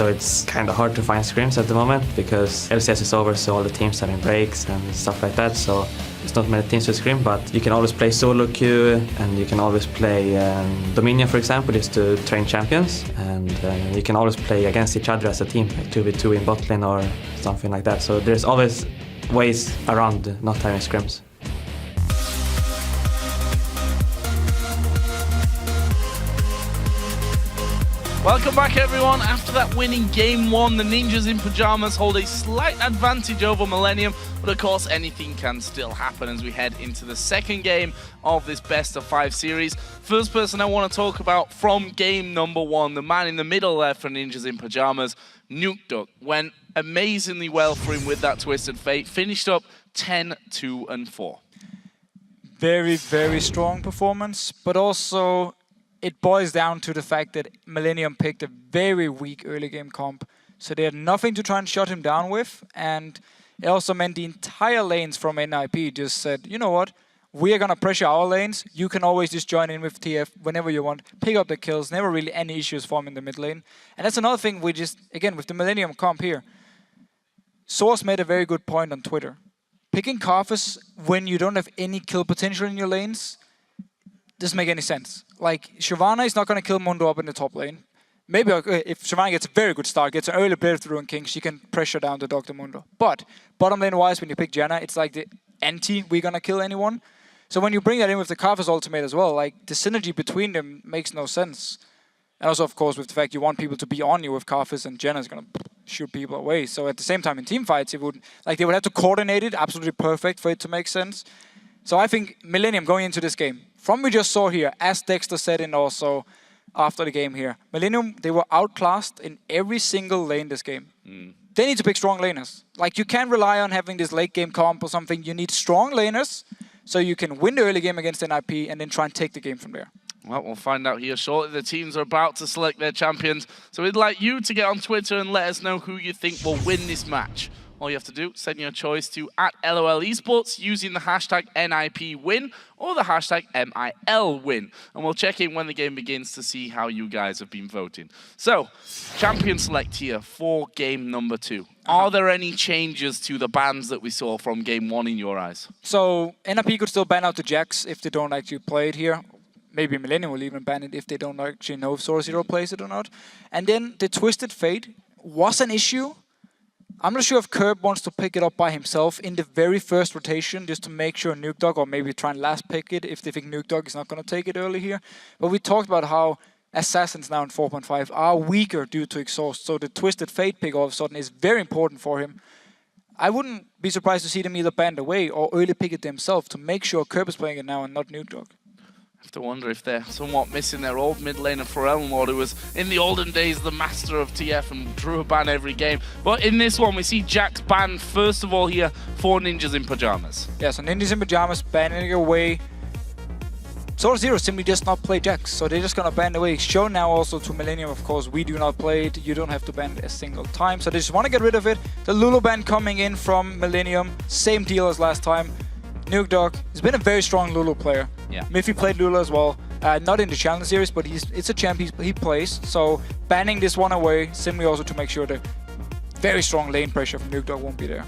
so it's kind of hard to find scrims at the moment because LCS is over, so all the teams are in breaks and stuff like that, so it's not many teams to scrim, but you can always play solo queue and you can always play Dominion, for example, just to train champions, and you can always play against each other as a team, like 2v2 in bot lane or something like that, so there's always ways around not having scrims. Welcome back, everyone. After that winning game 1, the Ninjas in Pyjamas hold a slight advantage over Millenium, but of course anything can still happen as we head into the second game of this best of 5 series. First person I want to talk about from game number 1, the man in the middle there for Ninjas in Pyjamas, Nukeduck. Went amazingly well for him with that Twisted Fate, finished up 10-2-4. Very, very strong performance, but also it boils down to the fact that Millenium picked a very weak early game comp, so they had nothing to try and shut him down with, and it also meant the entire lanes from NIP just said, you know what, we are gonna pressure our lanes, you can always just join in with TF whenever you want, pick up the kills, never really any issues for him in the mid lane. And that's another thing we just, again, with the Millenium comp here, Source made a very good point on Twitter. Picking Karthus when you don't have any kill potential in your lanes doesn't make any sense. Like, Shyvana is not going to kill Mundo up in the top lane. Maybe if Shyvana gets a very good start, gets an early breakthrough in King, she can pressure down the Dr. Mundo. But bottom lane wise, when you pick Janna, it's like the anti, we're going to kill anyone. So when you bring that in with the Karthus ultimate as well, like, the synergy between them makes no sense. And also, of course, with the fact you want people to be on you with Karthus, and Janna is going to shoot people away. So at the same time, in team fights, it would, like, they would have to coordinate it absolutely perfect for it to make sense. So I think Millenium going into this game, from we just saw here, as Dexter said and also after the game here, Millenium, they were outclassed in every single lane this game. They need to pick strong laners. Like, you can't rely on having this late game comp or something. You need strong laners so you can win the early game against NIP and then try and take the game from there. Well, we'll find out here shortly. The teams are about to select their champions. So we'd like you to get on Twitter and let us know who you think will win this match. All you have to do, send your choice to @LOLesports using the hashtag NIPWin or the hashtag MILWin. And we'll check in when the game begins to see how you guys have been voting. So, champion select here for game number 2. Are there any changes to the bans that we saw from game 1 in your eyes? So, NIP could still ban out the Jax if they don't actually play it here. Maybe Millenium will even ban it if they don't actually know if Zorozero plays it or not. And then the Twisted Fate was an issue. I'm not sure if Kerp wants to pick it up by himself in the very first rotation just to make sure Nukeduck, or maybe try and last pick it if they think Nukeduck is not going to take it early here. But we talked about how Assassins now in 4.5 are weaker due to exhaust, so the Twisted Fate pick all of a sudden is very important for him. I wouldn't be surprised to see them either banned away or early pick it themselves to make sure Kerp is playing it now and not Nukeduck. I have to wonder if they're somewhat missing their old mid laner for Erlend, who was in the olden days the master of TF and drew a ban every game. But in this one, we see Jax banned first of all here for Ninjas in Pyjamas. Yeah, so Ninjas in Pyjamas banning it away. Zorozero simply does not play Jax, so they're just gonna ban it away. Shown now also to Millenium, of course, we do not play it. You don't have to ban it a single time, so they just want to get rid of it. The Lulu ban coming in from Millenium, same deal as last time. Nukeduck has been a very strong Lulu player. Yeah. Miffy played Lulu as well. Not in the Challenge Series, but it's a champ he plays. So banning this one away, simply also to make sure the very strong lane pressure from Nukeduck won't be there.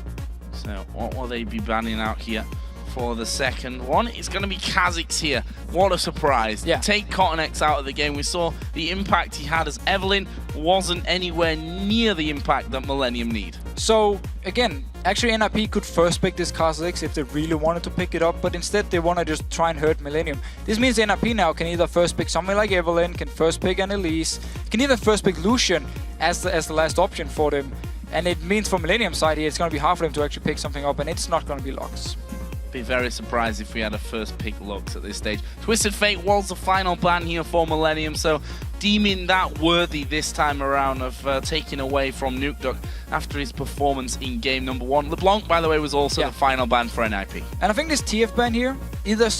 So what will they be banning out here for the second one? It's going to be Kha'Zix here. What a surprise. Yeah. Take KottenX out of the game. We saw the impact he had as Evelynn wasn't anywhere near the impact that Millenium need. So again, actually NIP could first pick this Kha'Zix if they really wanted to pick it up, but instead they want to just try and hurt Millenium. This means NIP now can either first pick something like Evelynn, can first pick an Elise, can even first pick Lucian as the last option for them. And it means for Millenium's side here, it's going to be hard for them to actually pick something up, and it's not going to be Lux. Be very surprised if we had a first pick Lux at this stage. Twisted Fate was the final ban here for Millenium, so deeming that worthy this time around of taking away from Nukeduck after his performance in game number 1. LeBlanc, by the way, was also the final ban for NIP. And I think this TF ban here either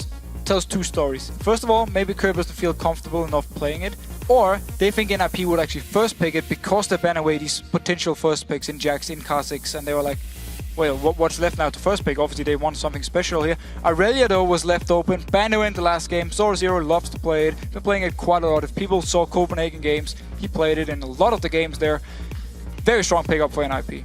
tells two stories. First of all, maybe Kerp doesn't feel comfortable enough playing it, or they think NIP would actually first pick it because they ban away these potential first picks in Jax, in Kha'Zix, and they were like, well, what's left now to first pick? Obviously, they want something special here. Irelia, though, was left open. Banned away in the last game. Zorozero loves to play it. Been playing it quite a lot. If people saw Copenhagen games, he played it in a lot of the games there. very strong pickup for NIP.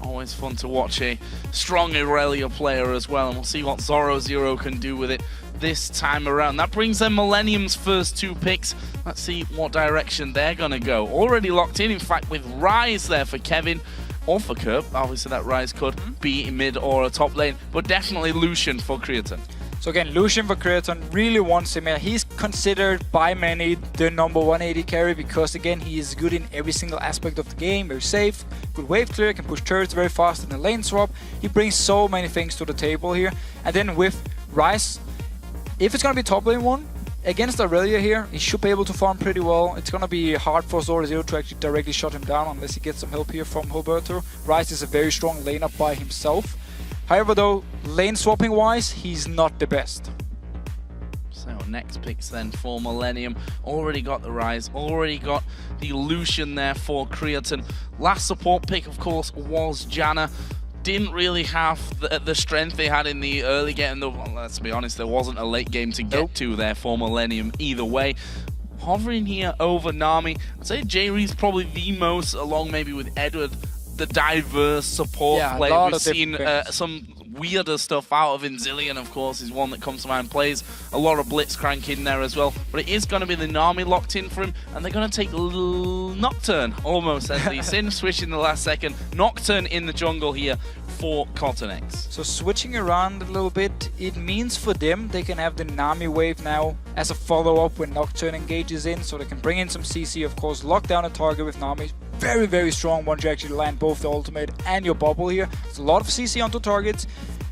Always fun to watch a strong Irelia player as well, and we'll see what Zorozero can do with it this time around. That brings them Millennium's first 2 picks. Let's see what direction they're going to go. Already locked in fact, with Ryze there for Kevin, or for Kerp. Obviously that Ryze could be mid or a top lane, but definitely Lucian for Creaton. So again, Lucian for Creaton really wants him here. He's considered by many the number 1 AD carry because again, he is good in every single aspect of the game. Very safe, good wave clear, can push turrets very fast in the lane swap. He brings so many things to the table here. And then with Ryze, if it's going to be top lane 1, against Irelia here, he should be able to farm pretty well. It's going to be hard for Zorozero to actually directly shut him down unless he gets some help here from Hulberto. Ryze is a very strong laner by himself. However though, lane swapping wise, he's not the best. So next picks then for Millennium. Already got the Ryze, already got the Lucian there for Creaton. Last support pick of course was Janna. Didn't really have the strength they had in the early game. Well, let's be honest, there wasn't a late game to get to there for Millennium either way. Hovering here over Nami, I'd say Jree's probably the most, along maybe with Edward, the diverse support player. We've seen some weirder stuff out of Inzillion, of course, is one that comes to mind. Plays a lot of Blitzcrank in there as well, but it is going to be the Nami locked in for him, and they're going to take Nocturne almost at least in, switching the last second. Nocturne in the jungle here for KottenX. So switching around a little bit, it means for them they can have the Nami wave now as a follow-up when Nocturne engages in, so they can bring in some CC, of course, lock down a target with Nami. Very, very strong once you actually land both the ultimate and your bubble here. It's a lot of CC onto targets.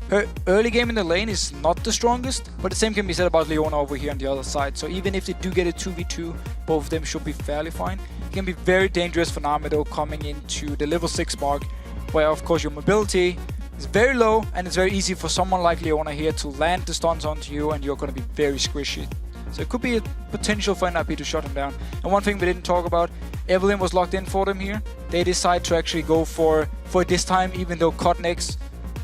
Her early game in the lane is not the strongest, but the same can be said about Leona over here on the other side. So even if they do get a 2v2, both of them should be fairly fine. It can be very dangerous for Nami though, coming into the level 6 mark, where of course your mobility is very low and it's very easy for someone like Leona here to land the stuns onto you and you're going to be very squishy. So it could be a potential for NIP to shut him down. And one thing we didn't talk about, Evelynn was locked in for them here. They decide to actually go for this time, even though KottenX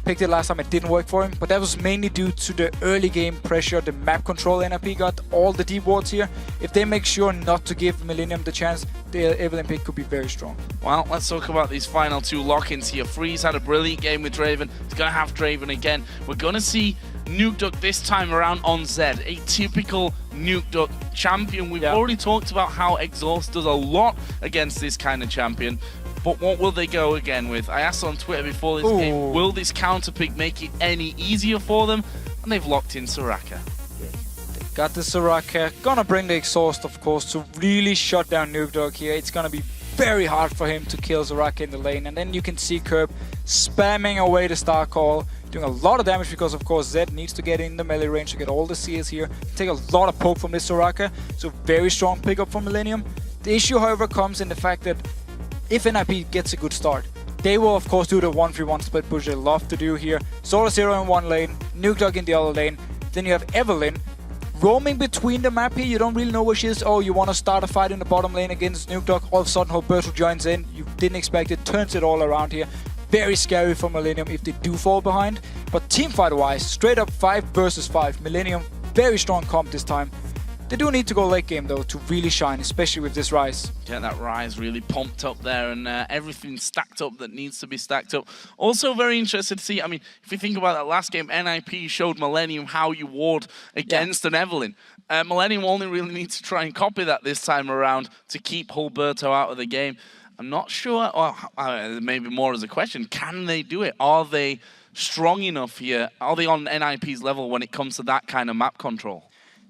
picked it last time, it didn't work for him. But that was mainly due to the early game pressure, the map control NIP got, all the deep wards here. If they make sure not to give Millennium the chance, the Evelynn pick could be very strong. Well, let's talk about these final 2 lock-ins here. Freeze had a brilliant game with Draven. He's going to have Draven again. We're going to see Nukeduck this time around on Zed, a typical Nukeduck champion. We've already talked about how Exhaust does a lot against this kind of champion, but what will they go again with? I asked on Twitter before this game, will this counter pick make it any easier for them? And they've locked in Soraka. They've got the Soraka, gonna bring the Exhaust of course to really shut down Nukeduck here. It's gonna be very hard for him to kill Soraka in the lane, and then you can see Kerp spamming away the Star Call, doing a lot of damage because of course Zed needs to get in the melee range to get all the CS here. Take a lot of poke from this Soraka, so very strong pickup from Millennium. The issue however comes in the fact that if NIP gets a good start, they will of course do the 1v1 split push they love to do here. Zorozero in one lane, Nukeduck in the other lane, then you have Evelynn roaming between the map here. You don't really know where she is. Oh, you want to start a fight in the bottom lane against Nukeduck. All of a sudden Hulberto joins in. You didn't expect it. Turns it all around here. Very scary for Millennium if they do fall behind. But team fight wise, straight up 5 versus 5. Millennium, very strong comp this time. They do need to go late game though to really shine, especially with this Ryze. Yeah, that Ryze really pumped up there, and everything stacked up that needs to be stacked up. Also very interested to see, I mean, if you think about that last game, NIP showed Millennium how you ward against an Evelynn. Millennium only really needs to try and copy that this time around to keep Hulberto out of the game. I'm not sure, or maybe more as a question, can they do it? Are they strong enough here? Are they on NIP's level when it comes to that kind of map control?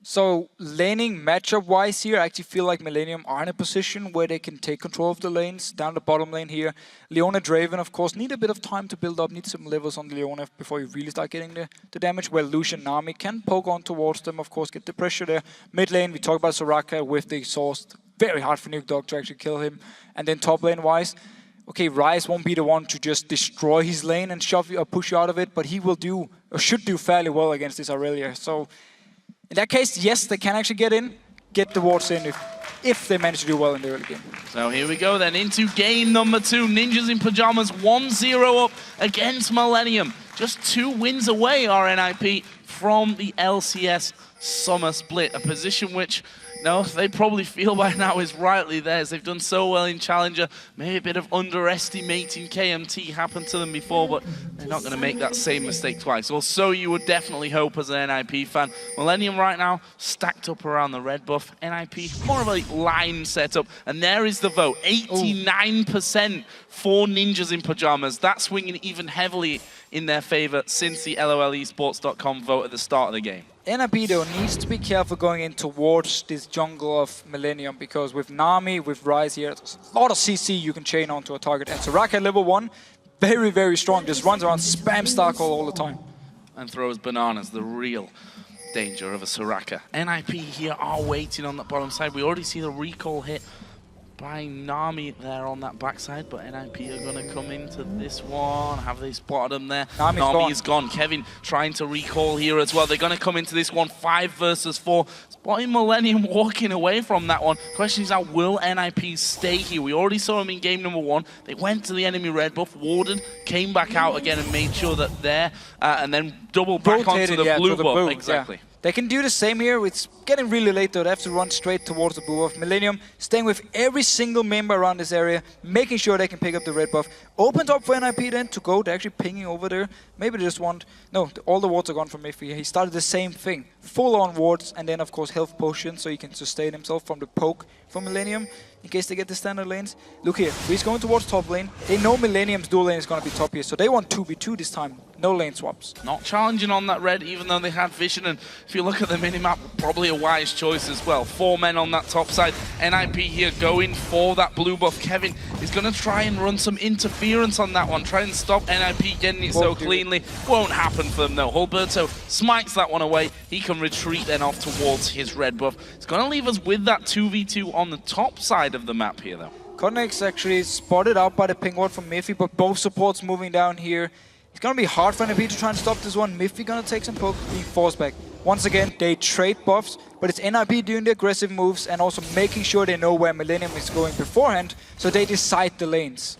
So laning matchup-wise here, I actually feel like Millennium are in a position where they can take control of the lanes down the bottom lane here. Leona Draven, of course, need a bit of time to build up, need some levels on Leona before you really start getting the damage, where Lucian Nami can poke on towards them, of course, get the pressure there. Mid lane, we talk about Soraka with the Exhaust. Very hard for Nukeduck to actually kill him. And then top lane-wise, okay, Ryze won't be the one to just destroy his lane and shove you or push you out of it, but he will do, or should do fairly well against this Irelia. So in that case, yes, they can actually get the wards in if they manage to do well in the early game. So here we go then into game number 2. Ninjas in Pyjamas 1-0 up against Millennium. Just 2 wins away are NIP from the LCS Summer Split, a position which No, they probably feel by now is rightly theirs. They've done so well in Challenger. Maybe a bit of underestimating KMT happened to them before, but they're not going to make that same mistake twice. Or so you would definitely hope as an NIP fan. Millenium right now stacked up around the red buff. NIP, more of a line setup. And there is the vote. 89% for Ninjas in Pyjamas. That's swinging even heavily in their favor since the LOLesports.com vote at the start of the game. NIP though needs to be careful going in towards this jungle of Millenium, because with Nami, with Ryze here, there's a lot of CC you can chain onto a target. And Soraka level 1, very, very strong. Just runs around, spam Starcall all the time. And throws bananas, the real danger of a Soraka. NIP here are waiting on that bottom side. We already see the recall hit by Nami there on that backside, but NIP are going to come into this one. Have they spotted him there? Nami is gone. Kevin trying to recall here as well. They're going to come into this one 5 versus 4. Spotting Millenium walking away from that one. Question is now, will NIP stay here? We already saw him in game number 1. They went to the enemy red buff, warded, came back out again and made sure that there, and then double back onto the blue buff. Exactly. Yeah. They can do the same here. It's getting really late though. They have to run straight towards the blue buff. Millenium staying with every single member around this area, making sure they can pick up the red buff. Opened up for NIP then to go. They're actually pinging over there. Maybe they just want... No, all the wards are gone from Miffy. He started the same thing. Full on wards and then of course health potion so he can sustain himself from the poke from Millenium in case they get the standard lanes. Look here, he's going towards top lane. They know Millenium's dual lane is going to be top here, so they want 2v2 this time. No lane swaps. Not challenging on that red, even though they had vision. And if you look at the minimap, probably a wise choice as well. 4 men on that top side. NIP here going for that blue buff. Kevin is going to try and run some interference on that one. Try and stop NIP getting it so cleanly. Won't happen for them though. Hulberto smites that one away. He can retreat then off towards his red buff. It's going to leave us with that 2v2 on the top side of the map here though. KottenX actually spotted out by the ping ward from Miffy, but both supports moving down here. It's going to be hard for NIP to try and stop this one. Miffy going to take some poke, being forced back. Once again, they trade buffs, but it's NIP doing the aggressive moves and also making sure they know where Millenium is going beforehand, so they decide the lanes.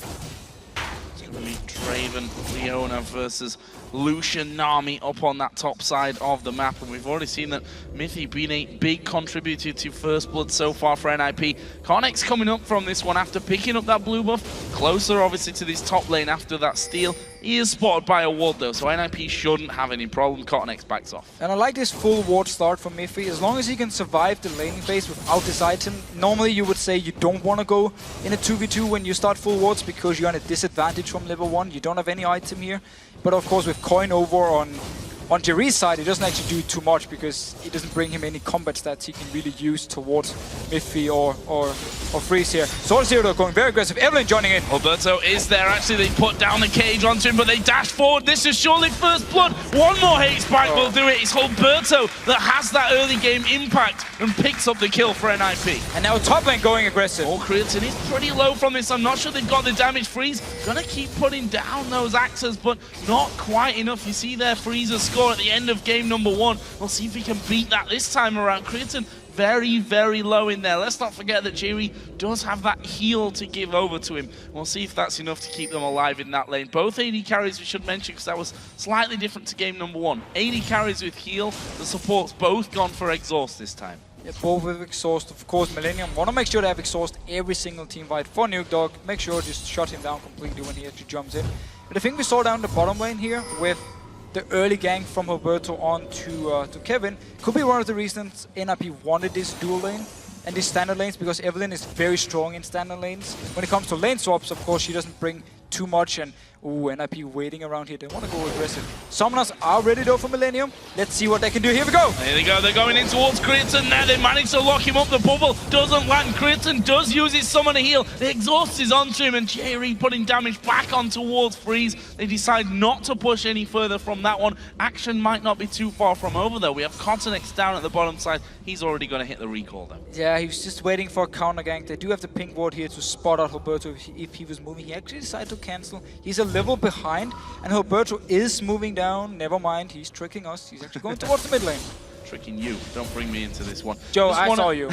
It's going to be Draven, Leona versus Lucian, Nami up on that top side of the map, and we've already seen that Miffy being a big contributor to First Blood so far for NIP. KottenX coming up from this one after picking up that blue buff, closer obviously to this top lane after that steal. He is spotted by a ward though, so NIP shouldn't have any problem. KottenX backs off. And I like this full ward start from Miffy. As long as he can survive the laning phase without this item, normally you would say you don't want to go in a 2v2 when you start full wards because you're on a disadvantage from level 1. You don't have any item here. But of course with coin over on Jree's side, it doesn't actually do too much because it doesn't bring him any combat stats he can really use towards Miffy or Freeze here. Zorozero going very aggressive. Evelynn joining in. Hulberto is there. Actually, they put down the cage onto him, but they dash forward. This is surely First Blood. One more hate spike will do it. It's Hulberto that has that early game impact and picks up the kill for NIP. And now top lane going aggressive. Oh, Creaton is pretty low from this. I'm not sure they've got the damage. Freeze gonna keep putting down those axes, but not quite enough. You see there, Freeze's score at the end of game number 1. We'll see if he can beat that this time around. Creaton very, very low in there. Let's not forget that Jree does have that heal to give over to him. We'll see if that's enough to keep them alive in that lane. Both AD carries we should mention because that was slightly different to game number 1. AD carries with heal. The supports both gone for exhaust this time. Yeah, both with exhaust. Of course, Millenium want to make sure they have exhaust every single team fight for Nukeduck. Make sure just shut him down completely when he actually jumps in. But I think we saw down the bottom lane here with the early gank from Hulberto on to Kevin could be one of the reasons NIP wanted this dual lane and these standard lanes, because Evelynn is very strong in standard lanes. When it comes to lane swaps, of course, she doesn't bring too much, and ooh, NIP waiting around here. They want to go aggressive. Summoners are ready though for Millenium. Let's see what they can do. Here we go. There they go. They're going in towards Creaton now. They managed to lock him up. The bubble doesn't land. Creaton does use his summoner heal. The exhaust is onto him, and Jree putting damage back on towards Freeze. They decide not to push any further from that one. Action might not be too far from over though. We have KottenX down at the bottom side. He's already going to hit the recall though. Yeah, he was just waiting for a counter gank. They do have the pink ward here to spot out Hulberto if he was moving. He actually decided to cancel. He's a level behind, and Hulberto is moving down. Never mind, he's tricking us. He's actually going towards the mid lane. Tricking you. Don't bring me into this one. Joe, I saw you.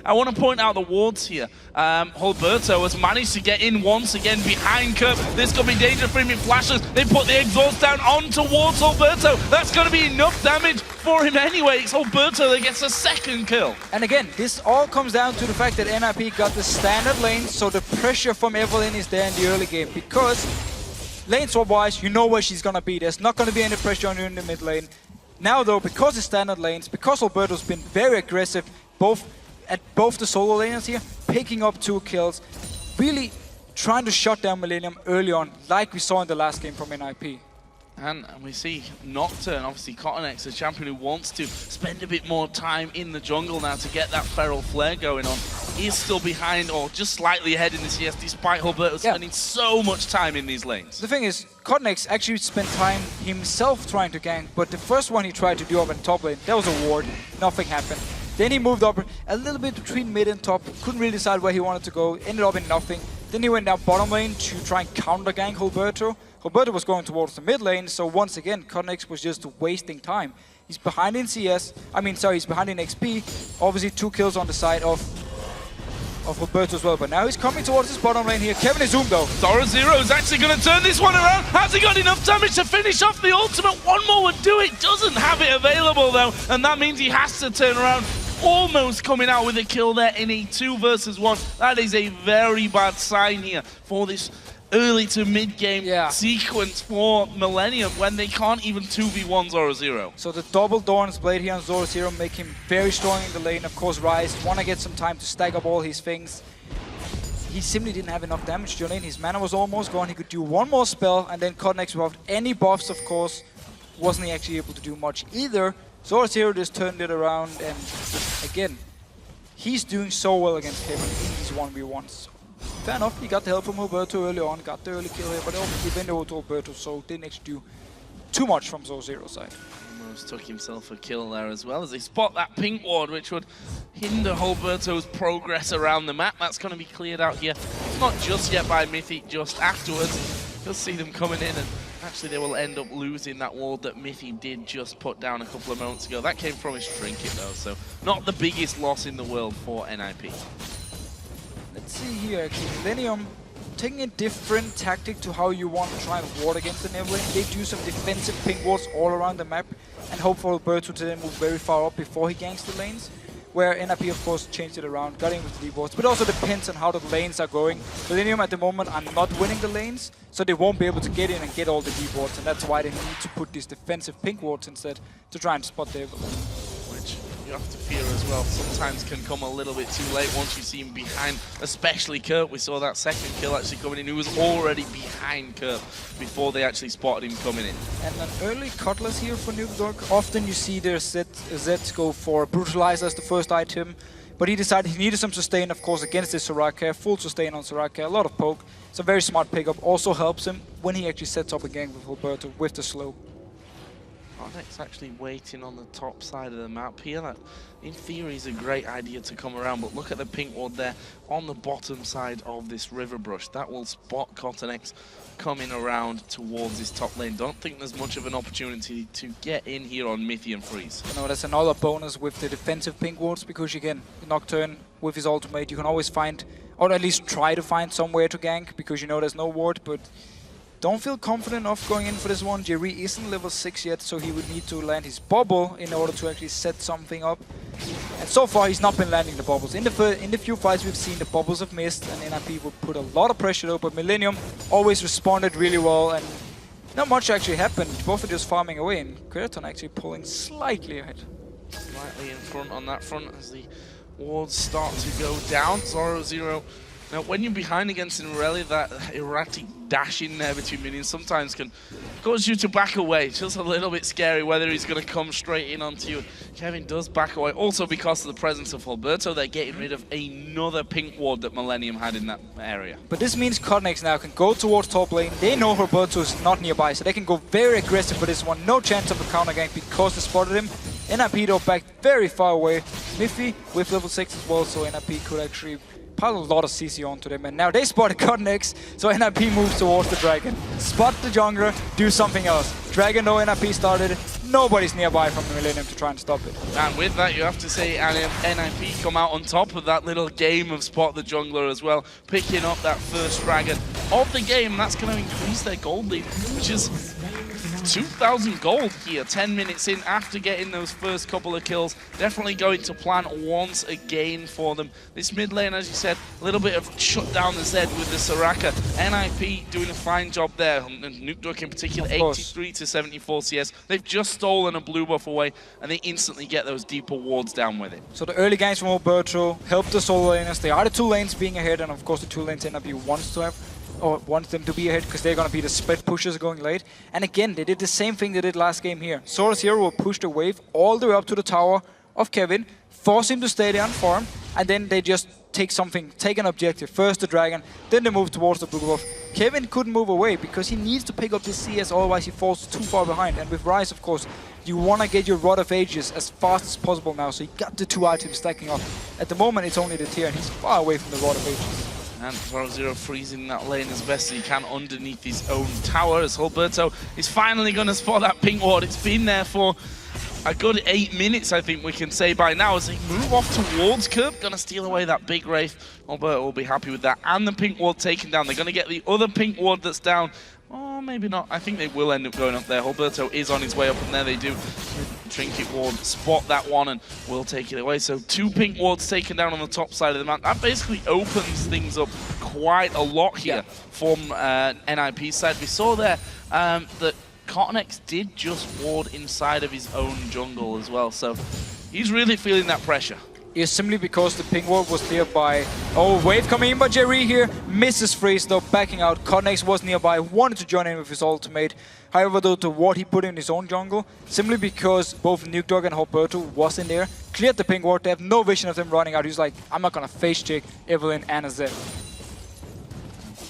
I want to point out the wards here. Hulberto has managed to get in once again behind Kerp. This could be danger for him in flashes. They put the exhaust down on towards Hulberto. That's going to be enough damage for him anyway. It's Hulberto that gets a second kill. And again, this all comes down to the fact that NIP got the standard lane, so the pressure from Evelynn is there in the early game. Because lane swap-wise, you know where she's gonna be. There's not gonna be any pressure on you in the mid lane. Now though, because it's standard lanes, because Hulberto's been very aggressive at both the solo laners here, picking up 2 kills, really trying to shut down Millenium early on, like we saw in the last game from NIP. And we see Nocturne, obviously KottenX, a champion who wants to spend a bit more time in the jungle now to get that feral flare going on. He's still behind or just slightly ahead in the CS despite Hulberto spending so much time in these lanes. The thing is, KottenX actually spent time himself trying to gank, but the first one he tried to do up in top lane, that was a ward, nothing happened. Then he moved up a little bit between mid and top, couldn't really decide where he wanted to go, ended up in nothing. Then he went down bottom lane to try and counter gank Hulberto. Hulberto was going towards the mid lane, so once again, KottenX was just wasting time. He's behind in CS, he's behind in XP, obviously 2 kills on the side of Hulberto as well, but now he's coming towards his bottom lane here. Kevin is zoomed though. Zorozero is actually going to turn this one around. Has he got enough damage to finish off the ultimate? One more would do it. Doesn't have it available though, and that means he has to turn around. Almost coming out with a kill there in a 2 versus 1. That is a very bad sign here for this early to mid-game sequence for Millenium when they can't even 2v1 Zorozero. So the double Dorn's Blade here on Zorozero make him very strong in the lane. Of course, Ryze wanna get some time to stack up all his things. He simply didn't have enough damage to lane. His mana was almost gone. He could do one more spell, and then KottenX without any buffs, of course, wasn't he actually able to do much either. Zorozero just turned it around, and again, he's doing so well against Kevin in these 1v1s. Fair enough, he got the help from Hulberto early on, got the early kill here, but he went over to Hulberto, so didn't actually do too much from Zozero's side. Almost took himself a kill there as well, as they spot that pink ward, which would hinder Hulberto's progress around the map. That's going to be cleared out here. It's not just yet by Mythic, just afterwards. You'll see them coming in, and actually they will end up losing that ward that Mythic did just put down a couple of moments ago. That came from his trinket though, so not the biggest loss in the world for NIP. Let's see here, actually, Millenium taking a different tactic to how you want to try and ward against the Evelynn. They do some defensive pink wards all around the map and hope for Hulberto to then move very far up before he ganks the lanes. Where NIP, of course, changed it around, got in with the D-wards, but also depends on how the lanes are going. Millenium at the moment are not winning the lanes, so they won't be able to get in and get all the D-wards, and that's why they need to put these defensive pink wards instead to try and spot the Evelynn. Which you have to fear as well, sometimes can come a little bit too late once you see him behind, especially Kerp. We saw that second kill actually coming in, who was already behind Kerp before they actually spotted him coming in. And an early Cutlass here for Nukeduck. Often you see their Zeds go for Brutalizer as the first item, but he decided he needed some sustain, of course, against this Soraka. Full sustain on Soraka, a lot of poke. It's a very smart pickup, also helps him when he actually sets up a gang with Hulberto with the slow. KottenX actually waiting on the top side of the map here. That, in theory, is a great idea to come around, but look at the pink ward there on the bottom side of this river brush. That will spot KottenX coming around towards this top lane. Don't think there's much of an opportunity to get in here on Mythic and Freeze. No, that's another bonus with the defensive pink wards, because again, Nocturne with his ultimate, you can always find, or at least try to find somewhere to gank, because you know there's no ward, but don't feel confident enough going in for this one. Jree isn't level 6 yet, so he would need to land his bubble in order to actually set something up. And so far, he's not been landing the bubbles. In the few fights we've seen, the bubbles have missed, and NIP would put a lot of pressure though, but Millenium always responded really well, and not much actually happened. Both are just farming away, and Creaton actually pulling slightly ahead. Slightly in front on that front as the wards start to go down. Zorozero. Now, when you're behind against an Irelia, that erratic dash in there between minions sometimes can cause you to back away. It's just a little bit scary whether he's going to come straight in onto you. Kevin does back away. Also, because of the presence of Hulberto, they're getting rid of another pink ward that Millenium had in that area. But this means KottenX now can go towards top lane. They know Hulberto is not nearby, so they can go very aggressive for this one. No chance of a counter gank because they spotted him. NIP though back very far away. Miffy with level 6 as well, so NIP could actually pile a lot of CC onto them, and now they spotted KottenX, so NIP moves towards the Dragon. Spot the jungler, do something else. Dragon, though NIP started, nobody's nearby from Millenium to try and stop it. And with that, you have to say NIP come out on top of that little game of spot the jungler as well, picking up that first Dragon of the game. That's going to increase their gold lead, which is 2,000 gold here, 10 minutes in after getting those first couple of kills. Definitely going to plan once again for them. This mid lane, as you said, a little bit of shut down the Zed with the Soraka. NIP doing a fine job there, and Nukeduck in particular, 83 to 74 CS. They've just stolen a blue buff away, and they instantly get those deeper wards down with it. So the early games from Hulberto helped the solo laners. They are the 2 lanes being ahead, and of course the 2 lanes NIP wants to have, or wants them to be ahead, because they're going to be the split pushers going late. And again, they did the same thing they did last game here. Zorozero will push the wave all the way up to the tower of Kevin, force him to stay there and farm, and then they just take an objective. First the dragon, then they move towards the blue buff. Kevin couldn't move away because he needs to pick up this CS, otherwise he falls too far behind. And with Ryze, of course, you want to get your Rod of Ages as fast as possible now, so you got the 2 items stacking up. At the moment it's only the tier, and he's far away from the Rod of Ages. And Zorozero freezing that lane as best as he can underneath his own tower, as Hulberto is finally going to spot that pink ward. It's been there for a good 8 minutes, I think we can say by now, as they move off towards Kerp. Gonna steal away that big Wraith. Hulberto will be happy with that. And the pink ward taken down. They're gonna get the other pink ward that's down. Oh, maybe not. I think they will end up going up there. Hulberto is on his way up, and there they do. Trinket ward, spot that one, and will take it away. So 2 pink wards taken down on the top side of the map. That basically opens things up quite a lot here from NIP's side. We saw there that KottenX did just ward inside of his own jungle as well, so he's really feeling that pressure. It's simply because the ping ward was nearby. Oh, wave coming in by Jree here. Misses freeze though, backing out. KottenX was nearby, wanted to join in with his ultimate. However, though, the ward he put in his own jungle, simply because both Nukeduck and Hulberto was in there, cleared the ping ward. They have no vision of them running out. He's like, I'm not gonna face check Evelynn and a Zed.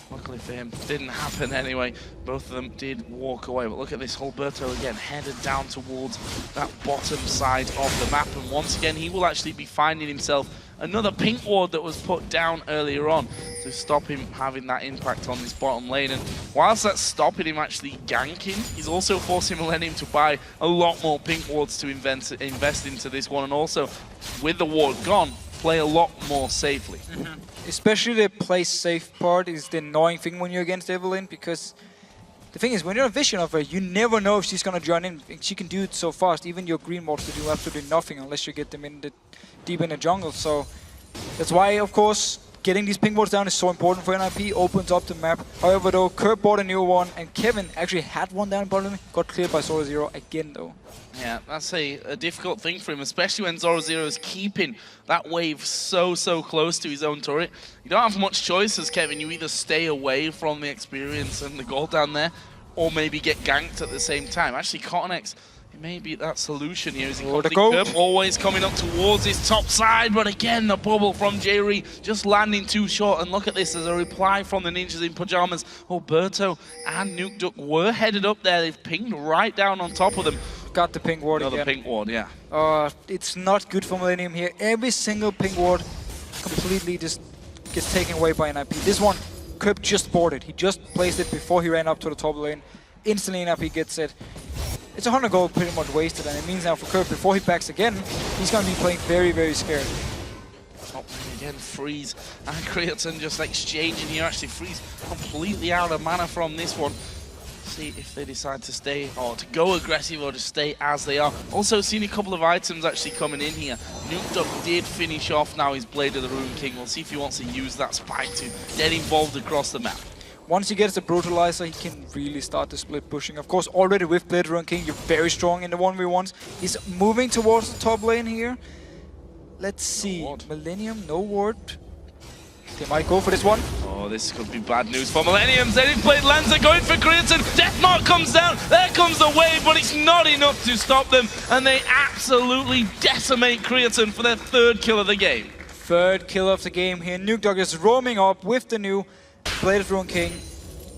Luckily for him, didn't happen anyway. Both of them did walk away, but look at this, Hulberto again headed down towards that bottom side of the map, and once again he will actually be finding himself another pink ward that was put down earlier on to stop him having that impact on this bottom lane. And whilst that's stopping him actually ganking, he's also forcing Millenium to buy a lot more pink wards to invest into this one, and also with the ward gone, play a lot more safely. Especially the play safe part is the annoying thing when you're against Evelynn, because the thing is, when you're in vision of her, you never know if she's gonna join in. She can do it so fast. Even your green wards do absolutely nothing unless you get them in the deep in the jungle. So that's why, of course, getting these ping wards down is so important for NIP. Opens up the map. However, though, Kerp bought a new one, and Kevin actually had one down in bottom. Got cleared by Zorozero again, though. Yeah, that's a difficult thing for him, especially when Zorozero is keeping that wave so close to his own turret. You don't have much choice as Kevin. You either stay away from the experience and the gold down there, or maybe get ganked at the same time. Actually, KottenX, it may be that solution here. Is Kerp always coming up towards his top side, but again, the bubble from Jree just landing too short. And look at this, as a reply from the ninjas in pajamas. Hulberto and Nukeduck were headed up there. They've pinged right down on top of them. Got the pink ward Another again. pink ward, yeah. It's not good for Millenium here. Every single pink ward completely just gets taken away by NIP. This one, Kerp just bought it. He just placed it before he ran up to the top lane. Instantly NIP gets it. It's 100 gold pretty much wasted, and it means now for Kerp, before he backs again, he's going to be playing very scared. Top lane again, freeze, and Creaton just exchanging here. Actually, freeze completely out of mana from this one. See if they decide to stay, or to go aggressive, or to stay as they are. Also seen a couple of items actually coming in here. Nukeduck did finish off now his Blade of the Ruin King. We'll see if he wants to use that spike to get involved across the map. Once he gets the Brutalizer, he can really start the split pushing. Of course, already with Blade of the Ruin King, you're very strong in the 1v1s. He's moving towards the top lane here. Let's see. Millenium, no ward. They might go for this one. Oh, this could be bad news for Millenium. Zenith Blade lands are going for Creaton. Death Mark comes down. There comes the wave, but it's not enough to stop them. And they absolutely decimate Creaton for their 3rd kill of the game. 3rd kill of the game here. Nukeduck is roaming up with the new Blade of the Ruin King.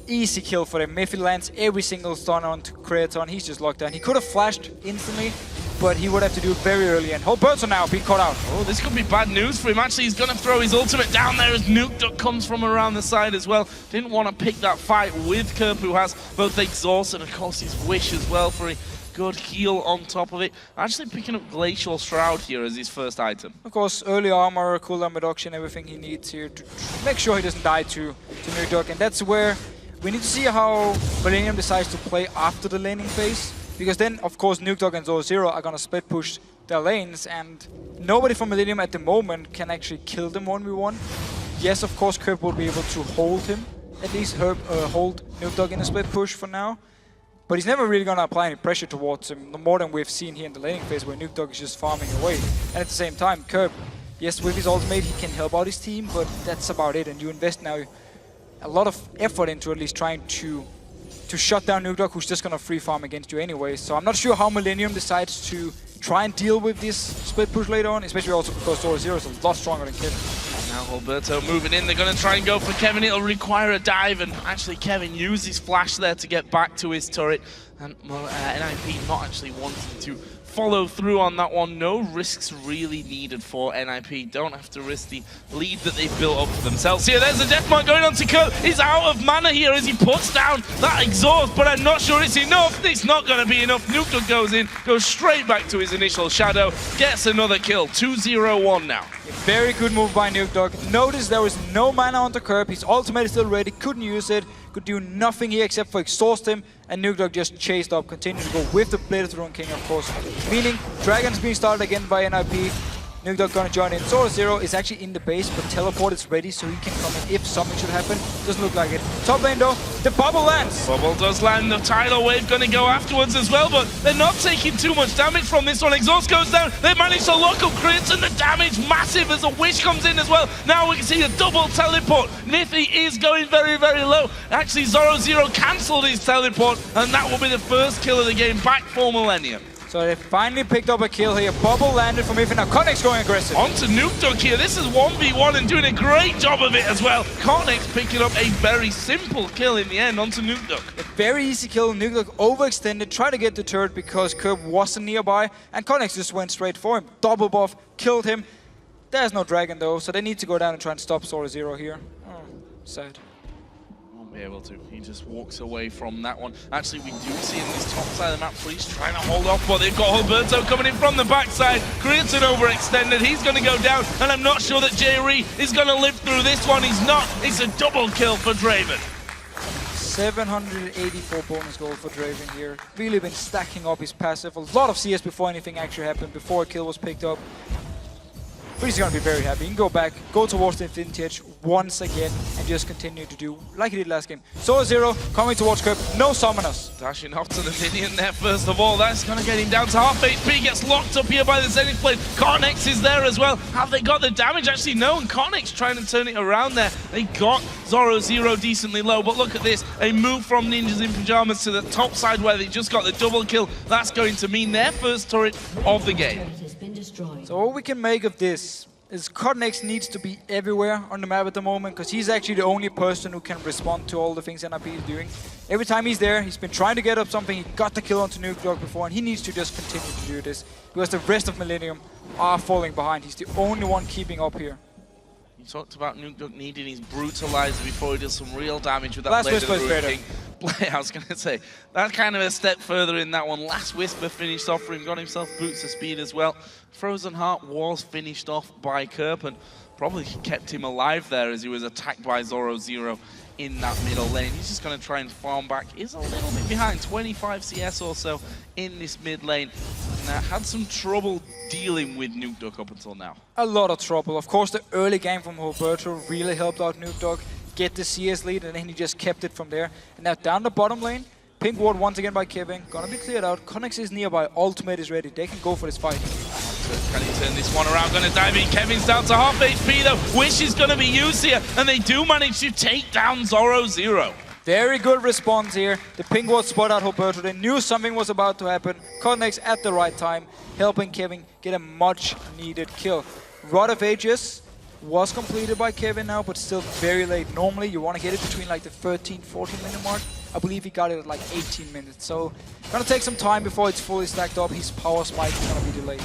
Easy kill for him. If he lands every single stun onto Creaton, he's just locked down. He could have flashed instantly, but he would have to do it very early, and Hulberto now being caught out. Oh, this could be bad news for him. Actually, he's going to throw his ultimate down there as Nukeduck comes from around the side as well. Didn't want to pick that fight with Kerp, who has both exhaust and, of course, his wish as well for a good heal on top of it. Actually picking up Glacial Shroud here as his first item. Of course, early armor, cooldown reduction, everything he needs here to make sure he doesn't die to Nukeduck, and that's where We need to see how Millenium decides to play after the laning phase, because then, of course, Nukeduck and Zorozero are gonna split push their lanes, and nobody from Millenium at the moment can actually kill them 1v1. Yes, of course, Kerp will be able to hold him, at least hold Nukeduck in a split push for now. But he's never really gonna apply any pressure towards him, more than we've seen here in the laning phase, where Nukeduck is just farming away. And at the same time, Kerp, yes, with his ultimate, he can help out his team, but that's about it. And you invest now a lot of effort into at least trying to shut down Nukeduck, who's just gonna free farm against you anyway. So I'm not sure how Millenium decides to try and deal with this split push later on, especially also because Sorozero is a lot stronger than Kevin. Now Hulberto moving in, they're going to try and go for Kevin. It'll require a dive, and actually Kevin used his flash there to get back to his turret. And NIP not actually wanting to follow through on that one. No risks really needed for NIP. Don't have to risk the lead that they've built up for themselves. Here, there's a death mark going on to Kerp. He's out of mana here as he puts down that exhaust, but I'm not sure it's enough. It's not going to be enough. Nukeduck goes in, goes straight back to his initial shadow, gets another kill. 2-0-1 now. A very good move by Nukeduck. Notice there was no mana onto Kerp. His ultimate is still ready, couldn't use it, could do nothing here except for exhaust him, and Nukeduck just chased up, continued to go with the Blade of the Rune King, of course. Meaning, Dragon's being started again by NIP. Nukeduck gonna join in. Zorozero is actually in the base, but teleport is ready, so he can come in if something should happen. Doesn't look like it. Top lane though, the bubble lands. Bubble does land. The tidal wave gonna go afterwards as well, but they're not taking too much damage from this one. Exhaust goes down. They manage to lock up Creaton. The damage massive as a wish comes in as well. Now we can see a double teleport. Nithy is going very, very low. Actually, Zorozero cancelled his teleport, and that will be the first kill of the game back for Millenium. So they finally picked up a kill here. Bubble landed from Ife. Now KottenX going aggressive. Onto Nukeduck here. This is 1v1 and doing a great job of it as well. KottenX picking up a very simple kill in the end onto Nukeduck. A very easy kill. Nukeduck overextended, tried to get the turret because Kerp wasn't nearby, and KottenX just went straight for him. Double buff, killed him. There's no dragon though, so they need to go down and try and stop Sorozero here. Oh, sad. Won't be able to. He just walks away from that one. Actually, we do see in this top side of the map, Freeze trying to hold off, but they've got Hulberto coming in from the backside. Creaton overextended. He's going to go down, and I'm not sure that Jree is going to live through this one. He's not. It's a double kill for Draven. 784 bonus gold for Draven here. Really been stacking up his passive. A lot of CS before anything actually happened, before a kill was picked up. But he's gonna be very happy. He can go back, go towards the Infinity Edge once again, and just continue to do like he did last game. Zorozero coming towards Kerp, no summoners. Dashing off to the minion there first of all. That's gonna get him down to half HP. Gets locked up here by the Zenith Blade. KottenX is there as well. Have they got the damage? Actually, no. And KottenX trying to turn it around there. They got Zorozero decently low, but look at this. A move from Ninjas in Pyjamas to the top side where they just got the double kill. That's going to mean their first turret of the game. So all we can make of this is KottenX needs to be everywhere on the map at the moment, because he's actually the only person who can respond to all the things NIP is doing. Every time he's there, he's been trying to get up something. He got the kill onto Nukeduck before, and he needs to just continue to do this, because the rest of Millenium are falling behind. He's the only one keeping up here. You talked about Nukeduck needing his brutalizer before he does some real damage with that Blade of the Rune King. I was going to say, that's kind of a step further in that one. Last Whisper finished off for him, got himself boots of speed as well. Frozen Heart was finished off by Kerp and probably kept him alive there as he was attacked by Zorozero in that middle lane. He's just going to try and farm back. He's a little bit behind, 25 CS or so in this mid lane. And had some trouble dealing with Nukeduck up until now. A lot of trouble. Of course, the early game from Hulberto really helped out Nukeduck get the CS lead, and then he just kept it from there. And now down the bottom lane, pink ward once again by Kevin. Gonna be cleared out. KottenX is nearby. Ultimate is ready. They can go for this fight. Can he turn this one around? Gonna dive in. Kevin's down to half HP though. Wish is gonna be used here, and they do manage to take down Zorozero. Very good response here. The pink ward spot out Hulberto. They knew something was about to happen. KottenX at the right time, helping Kevin get a much needed kill. Rod of Ages was completed by Kevin now, but still very late. Normally you want to get it between like the 13-14 minute mark. I believe he got it at like 18 minutes. So gonna take some time before it's fully stacked up. His power spike is gonna be delayed.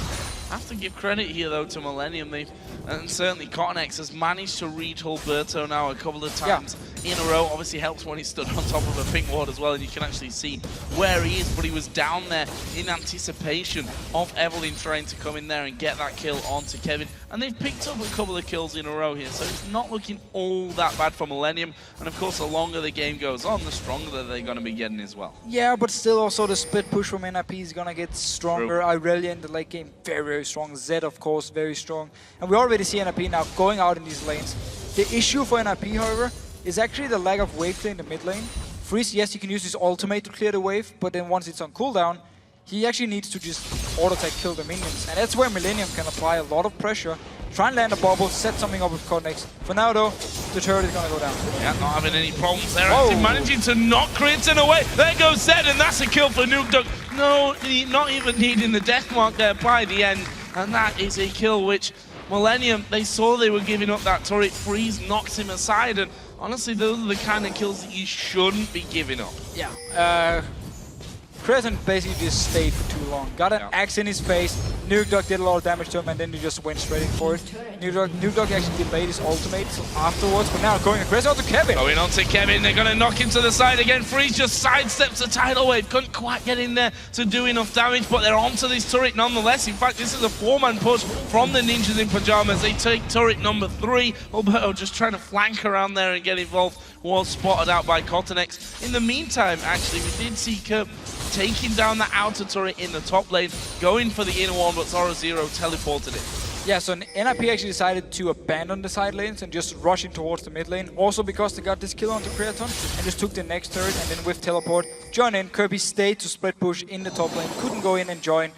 I have to give credit here though to Millenium. And certainly KottenX has managed to read Hulberto now a couple of times in a row. Obviously helps when he stood on top of a pink ward as well, and you can actually see where he is, but he was down there in anticipation of Evelynn trying to come in there and get that kill onto Kevin. And they've picked up a couple of kills in a row here, so it's not looking all that bad for Millenium. And of course, the longer the game goes on, the stronger they're going to be getting as well. Yeah, but still also the split push from NIP is going to get stronger. Irelia in the late game, very, very strong. Zed, of course, very strong. And we already see NIP now going out in these lanes. The issue for NIP, however, is actually the lack of wave play in the mid lane. Freeze, yes, he can use his ultimate to clear the wave, but then once it's on cooldown, he actually needs to just auto-attack kill the minions. And that's where Millenium can apply a lot of pressure, try and land a bubble, set something up with KottenX. For now though, the turret is gonna go down. Yeah, not having any problems there. Actually managing to knock Creaton away. There goes Zed, and that's a kill for Nukeduck. No, not even needing the death mark there by the end. And that is a kill which Millenium, they saw they were giving up that turret. Freeze knocks him aside, and honestly, those are the kind of kills that you shouldn't be giving up. Yeah. Creaton basically just stayed for too long. Got an axe in his face. Nukeduck did a lot of damage to him, and then he just went straight in for it. Nukeduck actually delayed his ultimate afterwards, but now going aggressive onto Kevin. Going on to Kevin, they're going to knock him to the side again. Freeze just sidesteps the tidal wave. Couldn't quite get in there to do enough damage, but they're onto this turret nonetheless. In fact, this is a 4-man push from the Ninjas in Pyjamas. They take turret number 3. Hulberto just trying to flank around there and get involved. Was spotted out by KottenX. In the meantime, actually, we did see Kerp taking down the outer turret in the top lane, going for the inner one, but Zorozero teleported it. Yeah, so NIP actually decided to abandon the side lanes and just rush in towards the mid lane. Also because they got this kill onto Creaton and just took the next turret, and then with teleport, join in. Kirby stayed to split push in the top lane, couldn't go in and join.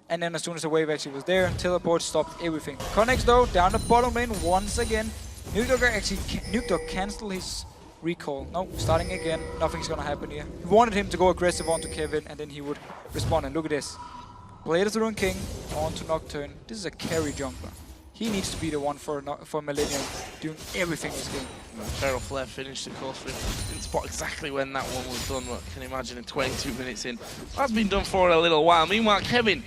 And then as soon as the wave actually was there, teleport stopped everything. KottenX though, down the bottom lane once again. Nukeduck canceled his recall. No, starting again. Nothing's gonna happen here. We wanted him to go aggressive onto Kevin, and then he would respond. And look at this. Blade of the Rune King onto Nocturne. This is a carry jungler. He needs to be the one for Millenium, doing everything in this game. Feral Flare finished the course for him. Didn't spot exactly when that one was done, but can you imagine in 22 minutes in. That's been done for a little while. Meanwhile, Kevin,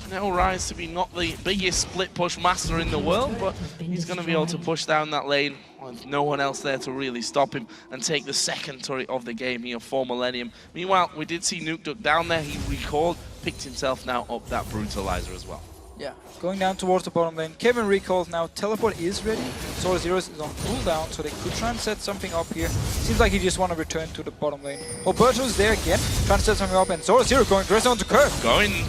now Ryze to be not the biggest split push master in the world, but he's going to be able to push down that lane with no one else there to really stop him and take the second turret of the game here for Millenium. Meanwhile, we did see Nukeduck down there. He recalled, picked himself now up that brutalizer as well. Yeah, going down towards the bottom lane. Kevin recalls now. Teleport is ready. Sorozero is on cooldown, so they could try and set something up here. Seems like he just want to return to the bottom lane. Hulberto is there again, trying to set something up, and Sorozero going aggressive onto Kerp.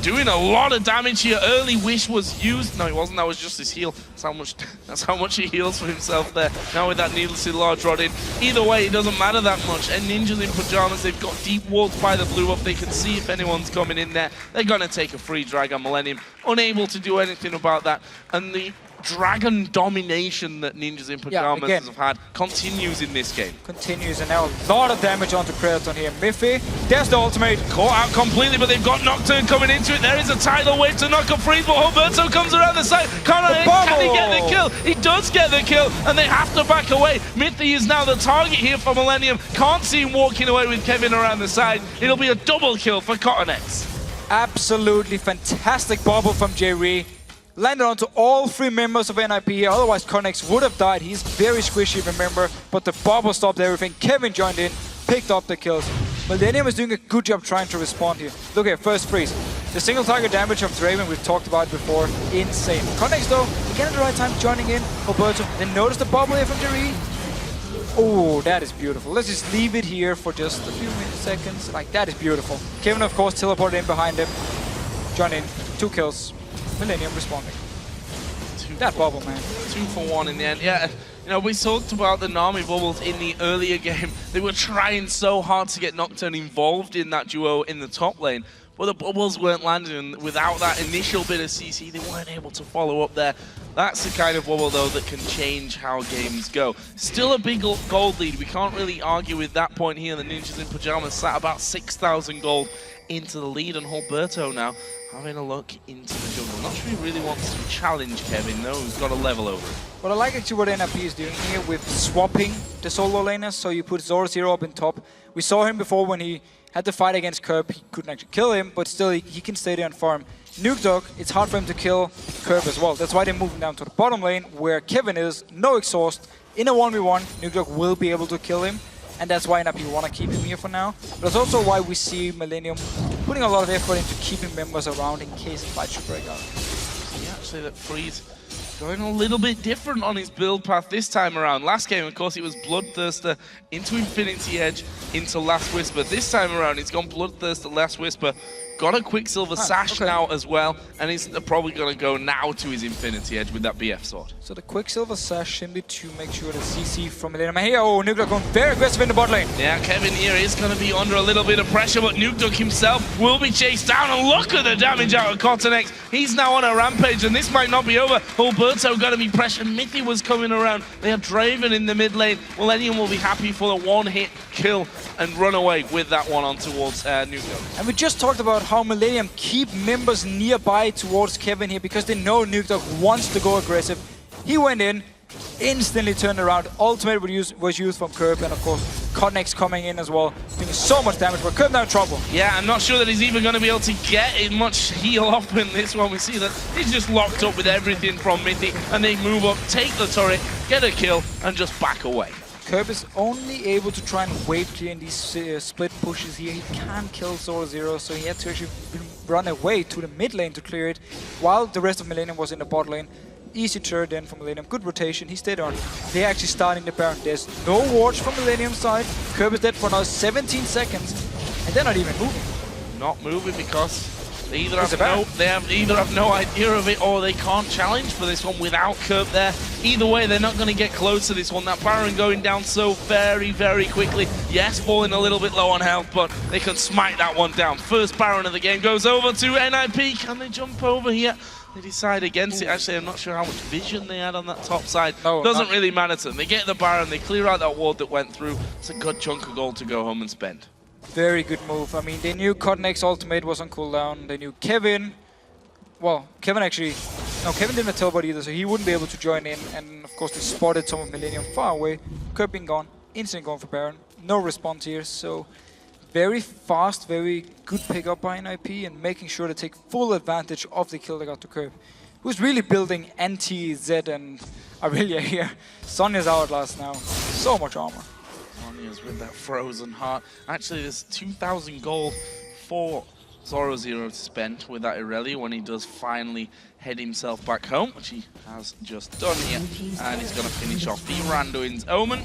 Doing a lot of damage here. Early wish was used. No, it wasn't. That was just his heal. That's how much he heals for himself there. Now with that needlessly large rod in. Either way, it doesn't matter that much. And Ninjas in Pyjamas, they've got deep wards by the blue up. They can see if anyone's coming in there. They're going to take a free drag on Millenium. Unable to do anything about that. And the dragon domination that Ninjas in Pyjamas have had continues in this game. Continues, and now a lot of damage onto Creaton here. Miffy, there's the ultimate. Caught out completely, but they've got Nocturne coming into it. There is a tidal wave to knock him free, but Hulberto comes around the side. Can he get the kill? He does get the kill, and they have to back away. Miffy is now the target here for Millenium. Can't see him walking away with Kevin around the side. It'll be a double kill for KottenX. Absolutely fantastic bubble from Jree. Landed onto all 3 members of NIP here, otherwise KottenX would have died. He's very squishy, remember, but the bubble stopped everything. Kevin joined in, picked up the kills. Millenium is doing a good job trying to respond here. Look here, first freeze. The single target damage of Draven we've talked about before, insane. KottenX though, again at the right time, joining in. Hulberto, then notice the bubble here from Jree. Oh, that is beautiful. Let's just leave it here for just a few seconds. Like, that is beautiful. Kevin, of course, teleported in behind him. Join in, 2 kills. Millenium responding. That bubble, man. 2 for 1 in the end. Yeah, you know, we talked about the Nami bubbles in the earlier game. They were trying so hard to get Nocturne involved in that duo in the top lane, but the bubbles weren't landing, and without that initial bit of CC, they weren't able to follow up there. That's the kind of bubble, though, that can change how games go. Still a big gold lead. We can't really argue with that point here. The Ninjas in Pyjamas sat about 6,000 gold into the lead, and Hulberto now having a look into the jungle. Not sure he really wants to challenge Kevin, though. He's got a level over it. What I like actually what NIP is doing here with swapping the solo laners, so you put Zorozero up in top. We saw him before when he had to fight against Kerp. He couldn't actually kill him, but still he can stay there and farm. Nukeduck, it's hard for him to kill Kerp as well. That's why they're moving down to the bottom lane, where Kevin is, no exhaust. In a 1v1, Nukeduck will be able to kill him, and that's why NIP want to keep him here for now. But it's also why we see Millenium putting a lot of effort into keeping members around in case a fight should break out. Yeah, actually that Freeze going a little bit different on his build path this time around. Last game, of course, it was Bloodthirster into Infinity Edge into Last Whisper. This time around, he's gone Bloodthirster, Last Whisper. Got a Quicksilver Sash now as well, and he's probably going to go now to his Infinity Edge with that BF sword. So the Quicksilver Sash simply to make sure the CC from Millenium. Here, oh, Nukeduck going very aggressive in the bot lane. Yeah, Kevin here is going to be under a little bit of pressure, but Nukeduck himself will be chased down, and look at the damage out of KottenX. He's now on a rampage, and this might not be over. Hulberto going to be pressured. Mithy was coming around. They have Draven in the mid lane. Millenium will be happy for the one-hit kill and run away with that one on towards Nukeduck. And we just talked about how Millenium keep members nearby towards Kevin here because they know Nukeduck wants to go aggressive. He went in, instantly turned around. Ultimate was used from Kerp, and of course KottenX coming in as well, doing so much damage, but Kerp now in trouble. Yeah, I'm not sure that he's even going to be able to get much heal up in this one. We see that he's just locked up with everything from Mithy, and they move up, take the turret, get a kill, and just back away. Kerp is only able to try and wave clear in these split pushes here. He can't kill Zorozero, so he had to actually run away to the mid lane to clear it, while the rest of Millenium was in the bot lane. Easy turret then from Millenium, good rotation, he stayed on. They're actually starting the Baron. There's no wards from Millenium's side. Kerp is dead for now 17 seconds, and they're not even moving. Not moving because they either have no idea of it, or they can't challenge for this one without Kerp there. Either way, they're not going to get close to this one. That Baron going down so very, very quickly. Yes, falling a little bit low on health, but they can smite that one down. First Baron of the game goes over to NIP. Can they jump over here? They decide against it. Actually, I'm not sure how much vision they had on that top side. No, doesn't really matter to them. They get the Baron, they clear out that ward that went through. It's a good chunk of gold to go home and spend. Very good move. I mean, they knew KottenX ultimate was on cooldown. They knew Kevin. Well, Kevin actually... No, Kevin didn't teleport either, so he wouldn't be able to join in. And of course, they spotted some of Millenium far away. Kerp being gone. Instant going for Baron. No response here, so... Very fast, very good pickup by NIP, and making sure to take full advantage of the kill they got to Kerp, who's really building anti-Zed and Irelia here. Sonya's Outlast now. So much armor. Sonya's with that frozen heart. Actually, there's 2,000 gold for Zorozero to spend with that Irelia when he does finally head himself back home, which he has just done here. And he's going to finish off the Randuin's Omen.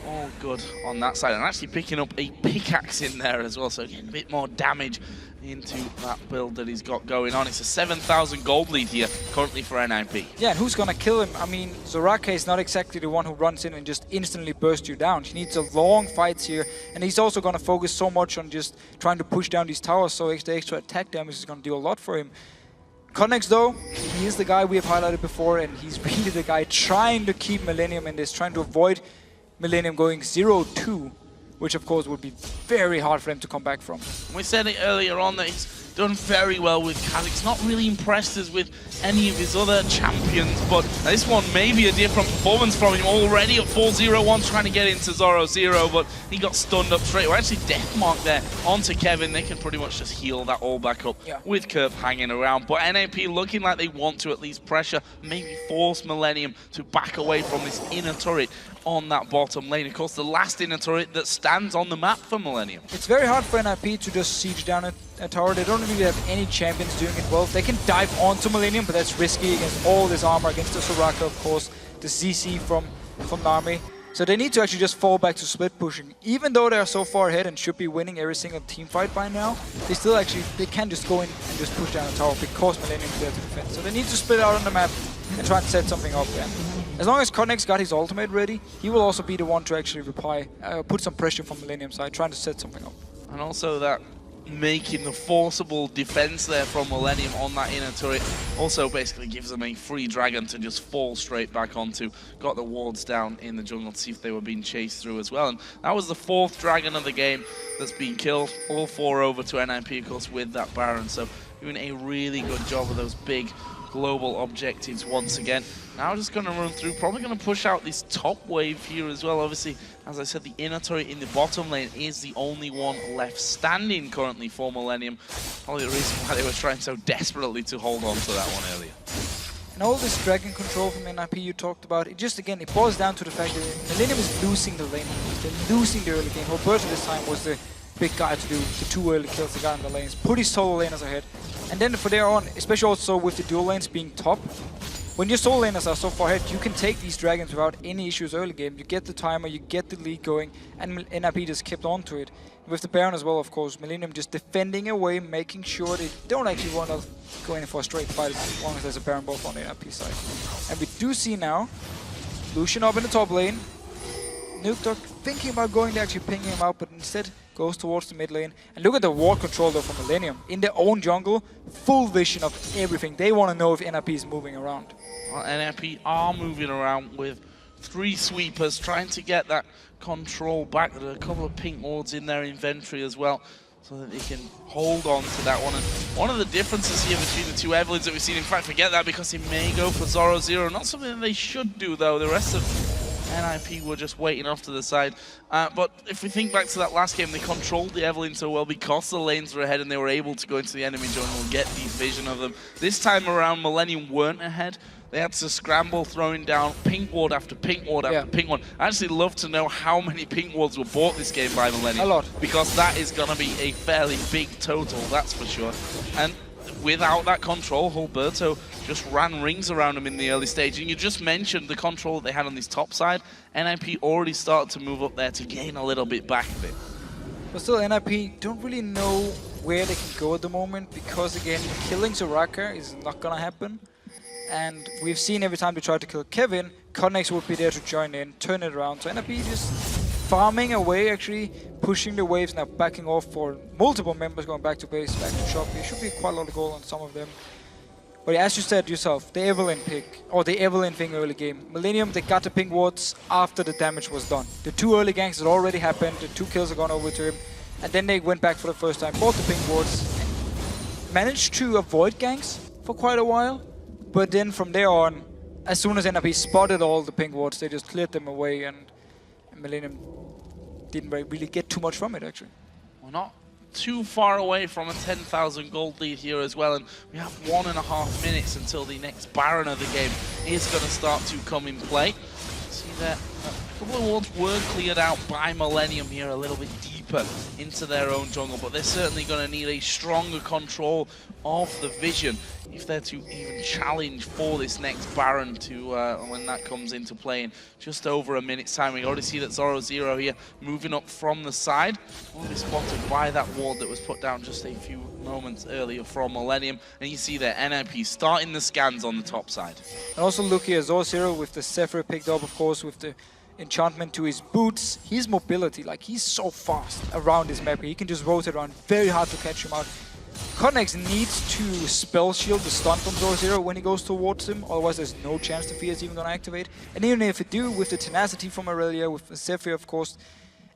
All good on that side, and actually picking up a pickaxe in there as well, so getting a bit more damage into that build that he's got going on. It's a 7,000 gold lead here currently for NIP. Yeah, and who's gonna kill him? I mean, Soraka is not exactly the one who runs in and just instantly bursts you down. She needs a long fights here, and he's also gonna focus so much on just trying to push down these towers, so the extra attack damage is gonna do a lot for him. KottenX though, he is the guy we have highlighted before, and he's really the guy trying to keep Millenium in this, trying to avoid Millenium going 0-2, which of course would be very hard for him to come back from. We said it earlier on that he's done very well with Kha'Zix. Not really impressed us with any of his other champions, but this one may be a different performance from him. Already at 4-0-1 trying to get into Zorozero, but he got stunned up straight away. Actually, Deathmark there onto Kevin. They can pretty much just heal that all back up with Kerp hanging around. But NIP looking like they want to at least pressure, maybe force Millenium to back away from this inner turret on that bottom lane. Of course, the last inner turret that stands on the map for Millenium. It's very hard for NIP to just siege down a tower. They don't really have any champions doing it well. They can dive onto Millenium, but that's risky against all this armor, against the Soraka, of course, the CC from Nami. So they need to actually just fall back to split pushing. Even though they are so far ahead and should be winning every single team fight by now, they can just go in and just push down a tower because Millenium is there to defend. So they need to split out on the map and try and set something up. And as long as KottenX got his ultimate ready, he will also be the one to actually put some pressure from Millenium's side, trying to set something up. And also that making the forcible defense there from Millenium on that inner turret also basically gives them a free dragon to just fall straight back onto. Got the wards down in the jungle to see if they were being chased through as well, and that was the 4th dragon of the game that's been killed. All 4 over to NIP, of course, with that Baron. So doing a really good job of those big global objectives once again. Now just going to run through, probably going to push out this top wave here as well. Obviously, as I said, the inner turret in the bottom lane is the only one left standing currently for Millenium. Probably the reason why they were trying so desperately to hold on to that one earlier. And all this dragon control from NIP you talked about, it just again, it boils down to the fact that Millenium is losing the lane. They're losing the early game. Hulberto this time was the big guy to do the 2 early kills, the guy in the lanes, put his solo laners ahead. And then for there on, especially also with the dual lanes being top, when your solo laners are so far ahead, you can take these dragons without any issues early game. You get the timer, you get the lead going, and NIP just kept on to it. With the Baron as well, of course, Millenium just defending away, making sure they don't actually want to go in for a straight fight as long as there's a Baron buff on the NIP side. And we do see now, Lucian up in the top lane, Nukeduck thinking about going there, actually pinging him out, but instead goes towards the mid lane. And look at the ward control though from Millenium. In their own jungle, full vision of everything. They want to know if NIP is moving around. Well, NIP are moving around with 3 sweepers, trying to get that control back. There are a couple of pink wards in their inventory as well, so that they can hold on to that one. And one of the differences here between the 2 Evelyns that we've seen, in fact, forget that because he may go for Zorozero. Not something that they should do though. The rest of NIP were just waiting off to the side. But if we think back to that last game, they controlled the Evelynn so well because the lanes were ahead and they were able to go into the enemy jungle and get deep vision of them. This time around, Millenium weren't ahead. They had to scramble, throwing down pink ward after pink ward after pink ward. I actually love to know how many pink wards were bought this game by Millenium. A lot. Because that is going to be a fairly big total, that's for sure. And without that control, Hulberto just ran rings around him in the early stage. And you just mentioned the control that they had on this top side. NIP already started to move up there to gain a little bit back of it. But still, NIP don't really know where they can go at the moment because, again, killing Soraka is not going to happen. And we've seen every time they try to kill Kevin, KottenX would be there to join in, turn it around. So NIP just farming away, actually pushing the waves, now backing off for multiple members going back to base, back to shop. There should be quite a lot of goal on some of them. But as you said yourself, the Evelynn pick, or the Evelynn thing early game. Millenium, they got the pink wards after the damage was done. The 2 early ganks had already happened, the 2 kills had gone over to him, and then they went back for the first time, bought the pink wards, and managed to avoid ganks for quite a while. But then from there on, as soon as NIP spotted all the pink wards, they just cleared them away, and Millenium didn't really get too much from it, actually. We're not too far away from a 10,000 gold lead here as well, and we have 1.5 minutes until the next Baron of the game is going to start to come in play. See that a couple of wards were cleared out by Millenium here a little bit deeper into their own jungle, but they're certainly going to need a stronger control of the vision if they're to even challenge for this next Baron to when that comes into play in just over a minute's time. We already see that Zorozero here moving up from the side, already spotted by that ward that was put down just a few moments earlier from Millenium, and you see that NIP starting the scans on the top side. And also look here, Zorozero with the Zephyr picked up, of course, with the enchantment to his boots, his mobility, like he's so fast around this map. He can just rotate around, very hard to catch him out. KottenX needs to spell shield the stun from Zorozero when he goes towards him, otherwise there's no chance the fear is even going to activate. And even if it do, with the tenacity from Irelia, with the Zephyr of course,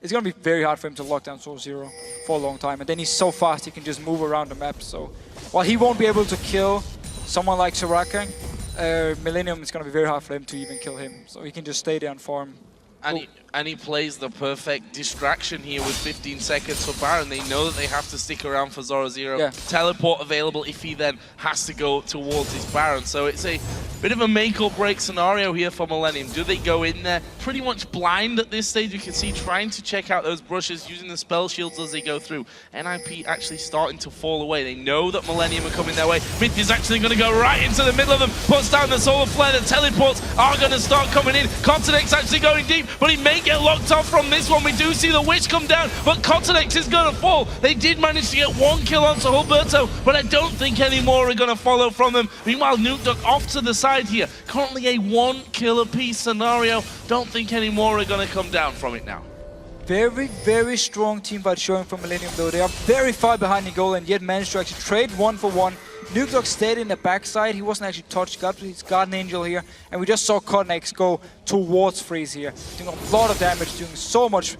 it's going to be very hard for him to lock down Zorozero for a long time. And then he's so fast he can just move around the map, so while he won't be able to kill someone like Soraka, Millenium, it's going to be very hard for them to even kill him, so he can just stay there and farm. And he plays the perfect distraction here with 15 seconds for Baron. They know that they have to stick around for Zorozero. Yeah. Teleport available if he then has to go towards his Baron. So it's a bit of a make or break scenario here for Millenium. Do they go in there pretty much blind at this stage? You can see trying to check out those brushes, using the spell shields as they go through. NIP actually starting to fall away. They know that Millenium are coming their way. Myth is actually going to go right into the middle of them, puts down the solar flare. The teleports are going to start coming in. KottenX actually going deep, but he may get locked off from this one. We do see the Witch come down, but KottenX is going to fall. They did manage to get 1 kill onto Hulberto, but I don't think any more are going to follow from them. Meanwhile, Nukeduck off to the side here. Currently a 1 kill apiece scenario. Don't think any more are going to come down from it now. Very, very strong team fight showing from Millenium though. They are very far behind the goal and yet managed to actually trade 1 for 1. Nukeduck stayed in the backside, he wasn't actually touched, got his Garden Angel here, and we just saw KottenX go towards Freeze here, doing a lot of damage, doing so much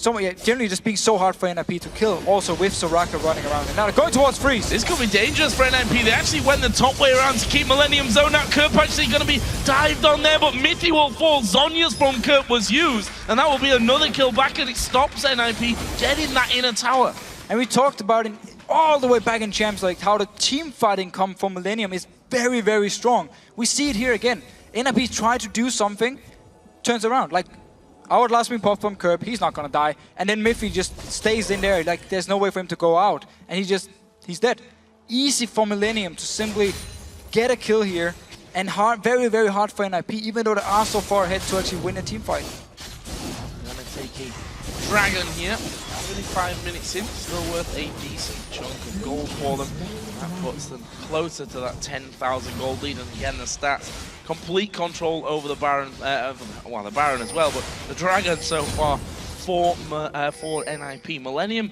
generally just being so hard for NIP to kill, also with Soraka running around. And now they're going towards Freeze. This could be dangerous for NIP. They actually went the top way around to keep Millenium zoned out. Kerp actually going to be dived on there, but Mithy will fall. Zhonya's from Kerp was used, and that will be another kill back, and it stops NIP getting that inner tower. And we talked about it all the way back in Champs, like how the team fighting come from Millenium is very, very strong. We see it here again. NIP tried to do something, turns around. Like, our last being popped from Kerp, he's not gonna die. And then Miffy just stays in there, like there's no way for him to go out. And he's dead. Easy for Millenium to simply get a kill here. And hard, very, very hard for NIP, even though they are so far ahead to actually win a team fight. Gonna take a Dragon here. 35 minutes in, still worth a decent chunk of gold for them. That puts them closer to that 10,000 gold lead. And again, the stats, complete control over the Baron, well, the Baron as well, but the Dragon so far for NIP. Millenium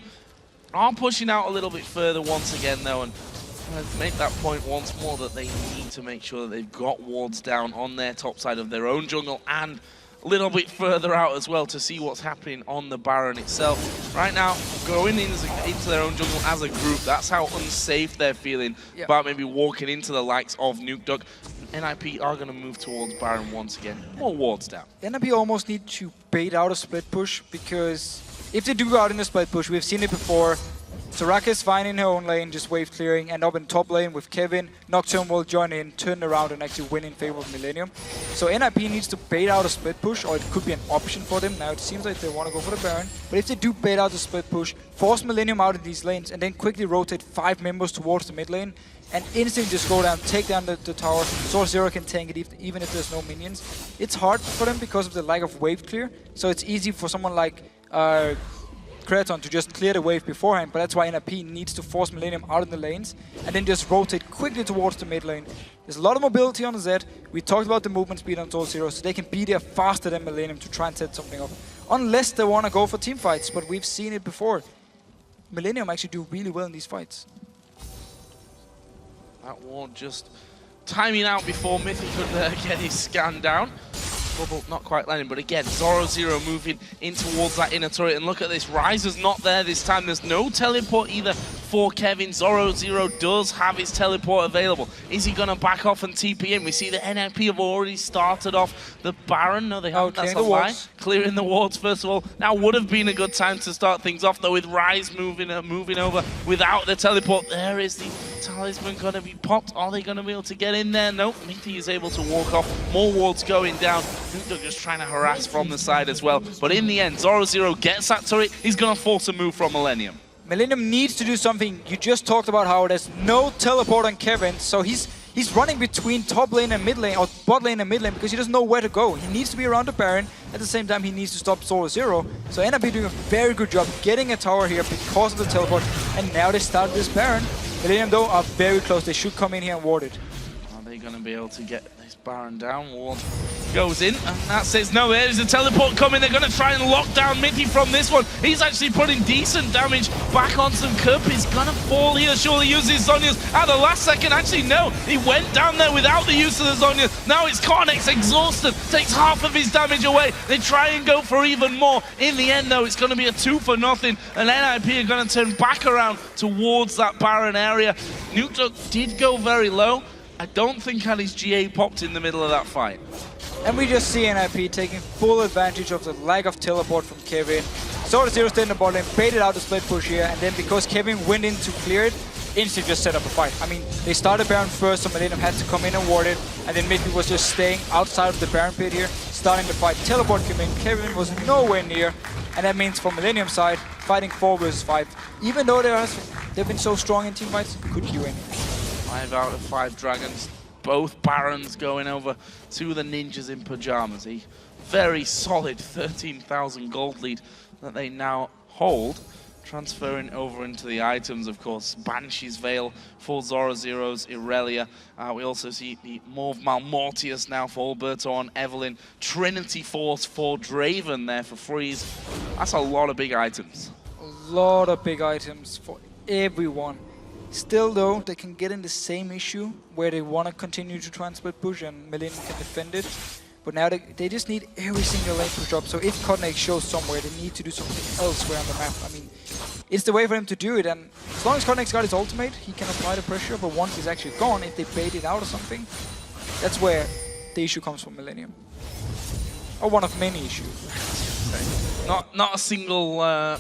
are pushing out a little bit further once again, though, and make that point once more that they need to make sure that they've got wards down on their top side of their own jungle and a little bit further out as well to see what's happening on the Baron itself. Right now, going into their own jungle as a group, that's how unsafe they're feeling about maybe walking into the likes of Nukeduck. NIP are going to move towards Baron once again. More wards down. NIP almost need to bait out a split push, because if they do go out in a split push, we've seen it before. Soraka is fine in her own lane, just wave clearing, and up in top lane with Kevin. Nocturne will join in, turn around, and actually win in favor of Millenium. So NIP needs to bait out a split push, or it could be an option for them. Now it seems like they want to go for the Baron, but if they do bait out the split push, force Millenium out of these lanes, and then quickly rotate 5 members towards the mid lane, and instantly just go down, take down the tower. Zorozero can tank it even if there's no minions. It's hard for them because of the lack of wave clear, so it's easy for someone like Creaton to just clear the wave beforehand, but that's why NIP needs to force Millenium out of the lanes and then just rotate quickly towards the mid lane. There's a lot of mobility on the Z. We talked about the movement speed on Zorozero, so they can be there faster than Millenium to try and set something up. Unless they want to go for team fights, but we've seen it before. Millenium actually do really well in these fights. That ward just timing out before Mithy could get his scan down. Bubble not quite landing, but again, Zorozero moving in towards that inner turret. And look at this, Ryze is not there this time. There's no teleport either for Kevin. Zorozero does have his teleport available. Is he going to back off and TP in? We see the NIP have already started off the Baron. No, they haven't. That's a lie. Clearing the wards, first of all. Now would have been a good time to start things off, though, with Ryze moving over without the teleport. There is the talisman going to be popped. Are they going to be able to get in there? Nope. Mithy is able to walk off. More wards going down. Nukeduck just trying to harass from the side as well. But in the end, Zorozero gets that turret. He's going to force a move from Millenium. Millenium needs to do something. You just talked about how there's no teleport on Kevin, so he's running between top lane and mid lane, or bot lane and mid lane, because he doesn't know where to go. He needs to be around the Baron. At the same time, he needs to stop Zorozero. So NIP doing a very good job getting a tower here because of the teleport. And now they started this Baron. Millenium, though, are very close. They should come in here and ward it. Are they going to be able to get this Baron down? Ward goes in, and that says no. There's a teleport coming. They're going to try and lock down Mithy from this one. He's actually putting decent damage back on some Kerp. He's going to fall here. Surely uses Zhonya's at the last second. Actually, no. He went down there without the use of the Zhonya's. Now it's KottenX exhausted. Takes half of his damage away. They try and go for even more. In the end, though, it's going to be a 2-0. And NIP are going to turn back around towards that Baron area. Nukeduck did go very low. I don't think had his GA popped in the middle of that fight. And we just see NIP taking full advantage of the lack of teleport from Kevin. Zorozero stayed in the bot lane, baited out the split push here, and then because Kevin went in to clear it, instantly just set up a fight. I mean, they started Baron first, so Millenium had to come in and ward it, and then Mithy was just staying outside of the Baron pit here, starting the fight. Teleport came in, Kevin was nowhere near, and that means from Millenium side, fighting 4 versus 5. Even though they've been so strong in team fights, could you win? 5 out of 5 dragons. Both Barons going over to the Ninjas in Pyjamas. A very solid 13,000 gold lead that they now hold. Transferring over into the items, of course, Banshee's Veil for Zorozero's Irelia. We also see the Morve Malmortius now for Hulberto on Evelynn. Trinity Force for Draven there for Freeze. That's a lot of big items. A lot of big items for everyone. Still, though, they can get in the same issue where they want to continue to try and split push and Millenium can defend it. But now they just need every single lane push up. So if KottenX shows somewhere, they need to do something elsewhere on the map. I mean, it's the way for him to do it. And as long as KottenX got his ultimate, he can apply the pressure. But once he's actually gone, if they bait it out or something, that's where the issue comes from Millenium. Or one of many issues. Not a single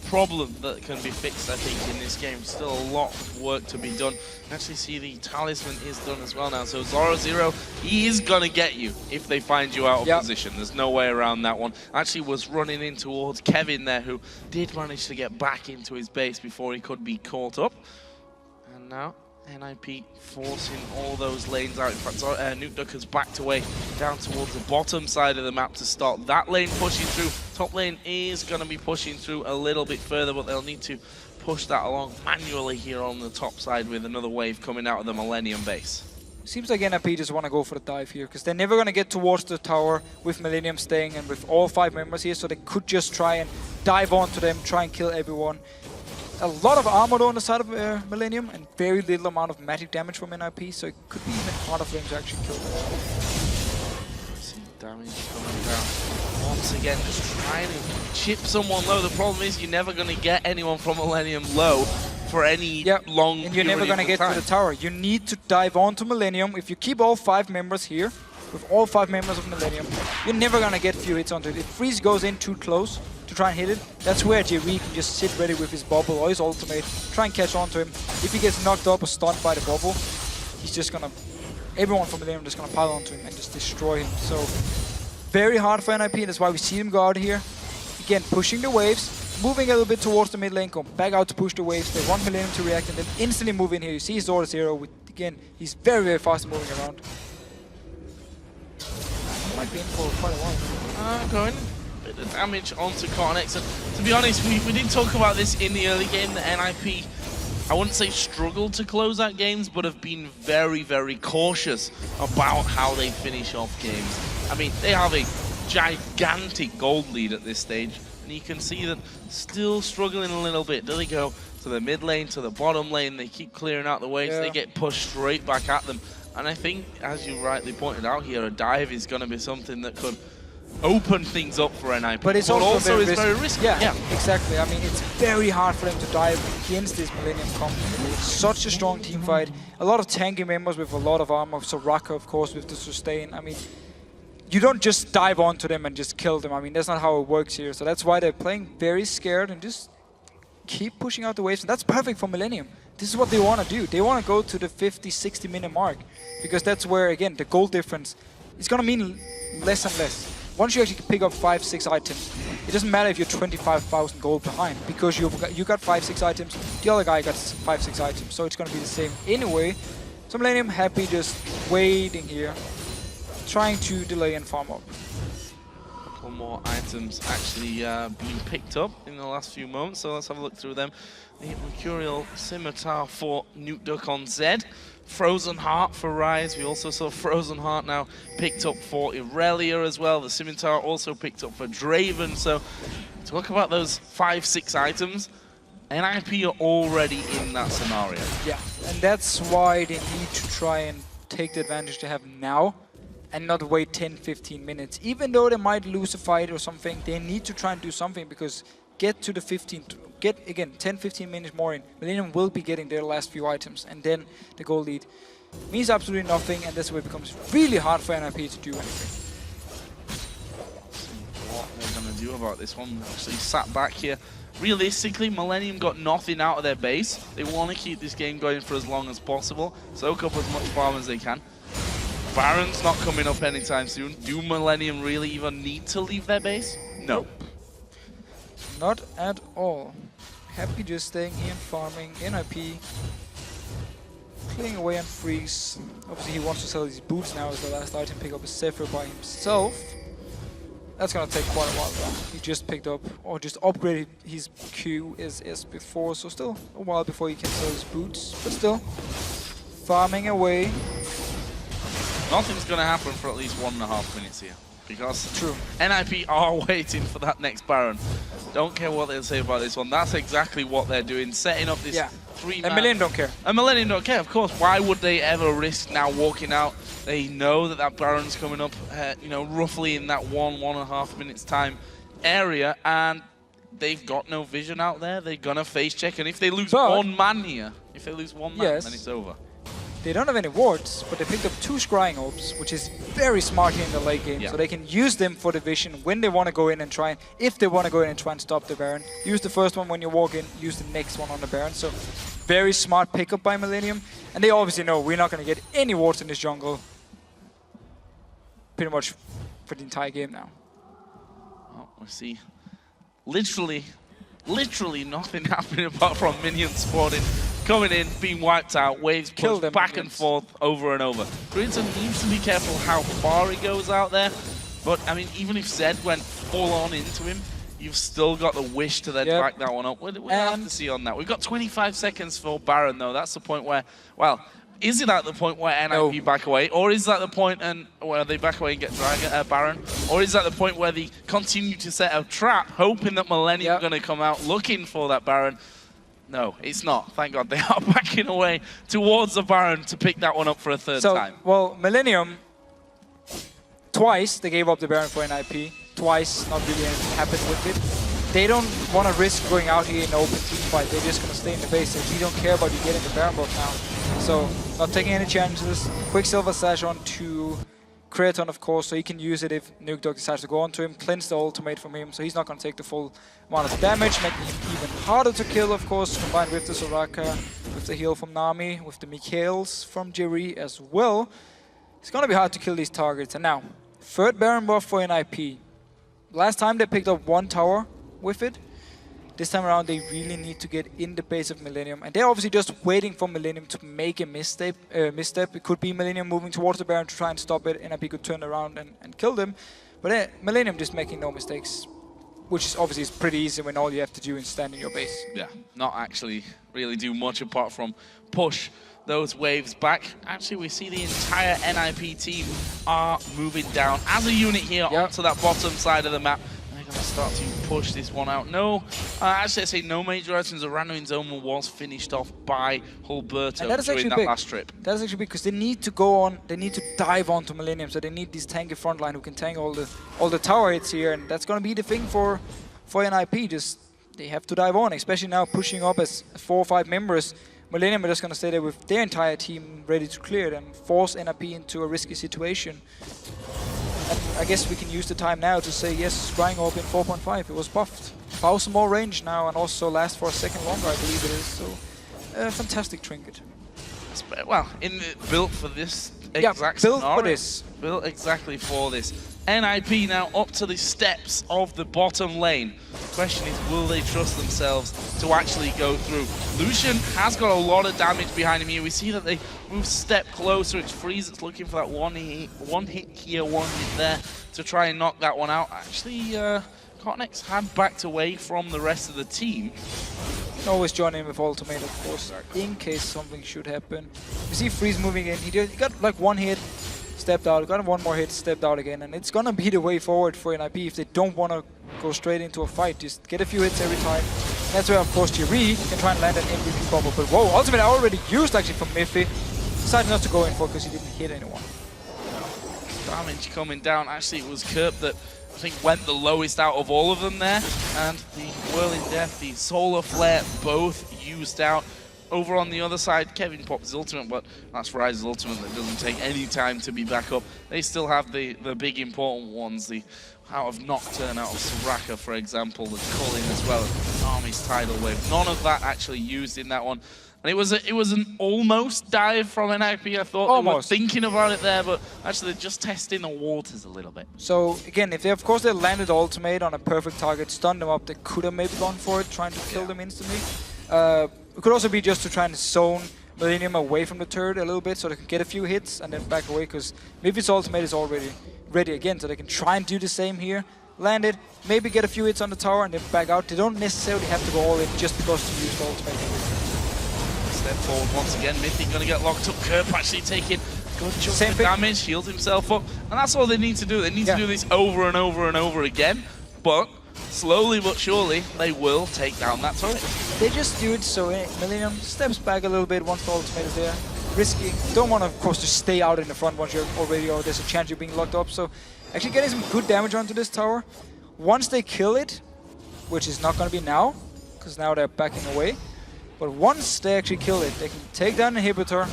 problem that can be fixed, I think, in this game. Still a lot of work to be done. Actually see the talisman is done as well now. So Zorozero, he is going to get you if they find you out of position. There's no way around that one. Actually was running in towards Kevin there, who did manage to get back into his base before he could be caught up. And now NIP forcing all those lanes out. In fact, Nukeduck has backed away down towards the bottom side of the map to start that lane pushing through. Top lane is going to be pushing through a little bit further, but they'll need to push that along manually here on the top side with another wave coming out of the Millenium base. Seems like NIP just want to go for the dive here, because they're never going to get towards the tower with Millenium staying and with all 5 members here, so they could just try and dive onto them, try and kill everyone. A lot of armor though on the side of Millenium and very little amount of magic damage from NIP, so it could be even harder for them to actually kill them. See damage coming down. Once again, just trying to chip someone low. The problem is you're never going to get anyone from Millenium low for any long and you're never going to get to the tower. You need to dive onto Millenium. If you keep all 5 members here, with all 5 members of Millenium, you're never going to get few hits onto it. If Freeze goes in too close to try and hit it, that's where Jree can just sit ready with his bubble or his ultimate, try and catch onto him. If he gets knocked up or stunned by the bubble, he's just going to, everyone from Millenium just going to pile onto him and just destroy him. So very hard for NIP, and that's why we see him go out here. Again, pushing the waves, moving a little bit towards the mid lane, come back out to push the waves. They want Millenium to react and then instantly move in here. You see Zorozero with, again, he's very, very fast moving around. Might be in for quite a while. Going a bit of damage onto KottenX. And to be honest, we did talk about this in the early game. The NIP, I wouldn't say struggled to close out games, but have been very, very cautious about how they finish off games. I mean, they have a gigantic gold lead at this stage, and you can see that still struggling a little bit. Do they go to the mid lane, to the bottom lane? They keep clearing out the waves. They get pushed straight back at them. And I think, as you rightly pointed out here, a dive is going to be something that could open things up for NIP. But it's also very risky. Yeah, exactly. I mean, it's very hard for them to dive against this Millenium comp. It's such a strong team fight. A lot of tanky members with a lot of armor. Soraka, of course, with the sustain. I mean, you don't just dive onto them and just kill them. I mean, that's not how it works here. So that's why they're playing very scared and just keep pushing out the waves. And that's perfect for Millenium. This is what they want to do. They want to go to the 50-60 minute mark, because that's where, again, the gold difference is going to mean less and less. Once you actually pick up 5-6 items, it doesn't matter if you're 25,000 gold behind, because you got 5-6 items, the other guy got 5-6 items, so it's going to be the same anyway. So Millenium happy just waiting here, trying to delay and farm up. A couple more items actually being picked up in the last few moments, so let's have a look through them. The Mercurial Scimitar for Nukeduck on Z. Frozen Heart for Ryze. We also saw Frozen Heart now picked up for Irelia as well. The Scimitar also picked up for Draven. So, talk about those 5-6 items. NIP are already in that scenario. Yeah, and that's why they need to try and take the advantage they have now and not wait 10-15 minutes. Even though they might lose a fight or something, they need to try and do something, because get to the 10-15 minutes more in. Millenium will be getting their last few items, and then the goal lead means absolutely nothing, and that's where it becomes really hard for NIP to do anything. What they're going to do about this one. Actually sat back here. Realistically, Millenium got nothing out of their base. They want to keep this game going for as long as possible, soak up as much farm as they can. Baron's not coming up anytime soon. Do Millenium really even need to leave their base? No. Not at all. Happy just staying here and farming. NIP clearing away on Freeze. Obviously he wants to sell these boots now as the last item, pick up a Zephyr by himself. That's gonna take quite a while though. He just picked up, or just upgraded his Q as before, so still a while before he can sell his boots. But still, farming away. Nothing's gonna happen for at least 1.5 minutes here, because NIP are waiting for that next Baron. Don't care what they'll say about this one. That's exactly what they're doing, setting up this 3-man. And Millenium don't care. And Millenium don't care, of course. Why would they ever risk now walking out? They know that that Baron's coming up, you know, roughly in that 1.5 minutes time area, and they've got no vision out there. They're gonna face check, and if they lose one man here, then it's over. They don't have any wards, but they picked up 2 scrying orbs, which is very smart here in the late game. So they can use them for the vision when they want to go in and try, if they want to go in and try and stop the Baron. Use the first one when you walk in, use the next one on the Baron. So very smart pickup by Millenium. And they obviously know we're not going to get any wards in this jungle pretty much for the entire game now. Well, we'll see. Literally nothing happening apart from minions spawning, coming in, being wiped out, waves pushed back and forth over and over. Creaton needs to be careful how far he goes out there, but I mean, even if Zed went full on into him, you've still got the wish to then back that one up. We'll have to see on that. We've got 25 seconds for Baron though. That's the point where, well, is it at the point where NIP back away, or is that the point where they back away and get Baron, or is that the point where they continue to set a trap, hoping that Millenium are going to come out looking for that Baron? No, it's not. Thank God they are backing away towards the Baron to pick that one up for a third time. Well, Millenium, twice they gave up the Baron for NIP, twice not really anything happened with it. They don't want to risk going out here in an open team fight. They're just going to stay in the base. We don't care about you getting the Baron buff now. So, not taking any chances. Quicksilver Sash on to Creaton, of course, so he can use it if Nukeduck decides to go onto him. Cleanse the ultimate from him, so he's not going to take the full amount of damage, making him even harder to kill, of course, combined with the Soraka, with the heal from Nami, with the Mikhails from Jree as well. It's going to be hard to kill these targets. And now, third Baron buff for NIP. Last time they picked up 1 tower with it. This time around, they really need to get in the base of Millenium. And they're obviously just waiting for Millenium to make a misstep. It could be Millenium moving towards the Baron to try and stop it. NIP could turn around and kill them. But Millenium just making no mistakes, which obviously is pretty easy when all you have to do is stand in your base. Yeah, not actually really do much apart from push those waves back. Actually, we see the entire NIP team are moving down as a unit here onto that bottom side of the map. Start to push this one out. No, actually I say no major items. The Randuin Zone was finished off by Hulberto during that last trip. That is actually big because they need to go on, they need to dive onto Millenium, so they need this tanky frontline who can tank all the tower hits here, and that's going to be the thing for NIP. Just they have to dive on, especially now pushing up as 4 or 5 members. Millenium are just going to stay there with their entire team ready to clear it and force NIP into a risky situation. And I guess we can use the time now to say, yes, Scrying Orb in 4.5, it was buffed. 1000 more range now and also lasts for a second longer, I believe it is. So, a fantastic trinket. Well, built for this exact built scenario. for this. Built exactly for this. NIP now up to the steps of the bottom lane. The question is, will they trust themselves to actually go through? Lucian has got a lot of damage behind him here. We see that they move a step closer. It's Freeze that's looking for that one hit here, one hit there to try and knock that one out. Actually, KottenX had backed away from the rest of the team. Always join in with ultimate, of course, in case something should happen. You see Freeze moving in. He got like 1 hit, stepped out, got 1 more hit, stepped out again, and it's gonna be the way forward for NIP if they don't want to go straight into a fight. Just get a few hits every time. And that's where, of course, Jree can try and land an MVP bubble. But whoa, ultimate I already used actually from Miffy. Decided not to go in for because he didn't hit anyone. Damage coming down. Actually, it was Kerp that I think went the lowest out of all of them there, and the Whirling Death, the Solar Flare, both used out. Over on the other side, Kevin popped his ultimate, but that's Ryze's ultimate that doesn't take any time to be back up. They still have the big important ones, the out of Nocturne, out of Soraka, for example, the Culling as well, Army's Tidal Wave. None of that actually used in that one. And it was an almost dive from NIP. I thought they were thinking about it there, but actually they're just testing the waters a little bit. So again, if they landed the ultimate on a perfect target, stunned them up, they could have maybe gone for it, trying to kill them instantly. It could also be just to try and zone Millenium away from the turret a little bit so they can get a few hits and then back away, because maybe its ultimate is already ready again, so they can try and do the same here. Land it, maybe get a few hits on the tower and then back out. They don't necessarily have to go all in just because to use the ultimate. Step forward once again, Mythic gonna get locked up. Kerp actually taking good chunk of damage, shields himself up, and that's all they need to do. They need to do this over and over and over again, but slowly but surely they will take down that turret. They just do it so Millenium steps back a little bit once the ultimate is there. risky. Don't want, of course, to stay out in the front once you're already, or there's a chance you're being locked up. So actually getting some good damage onto this tower. Once they kill it, which is not going to be now, because now they're backing away. But once they actually kill it, they can take down the inhibitor,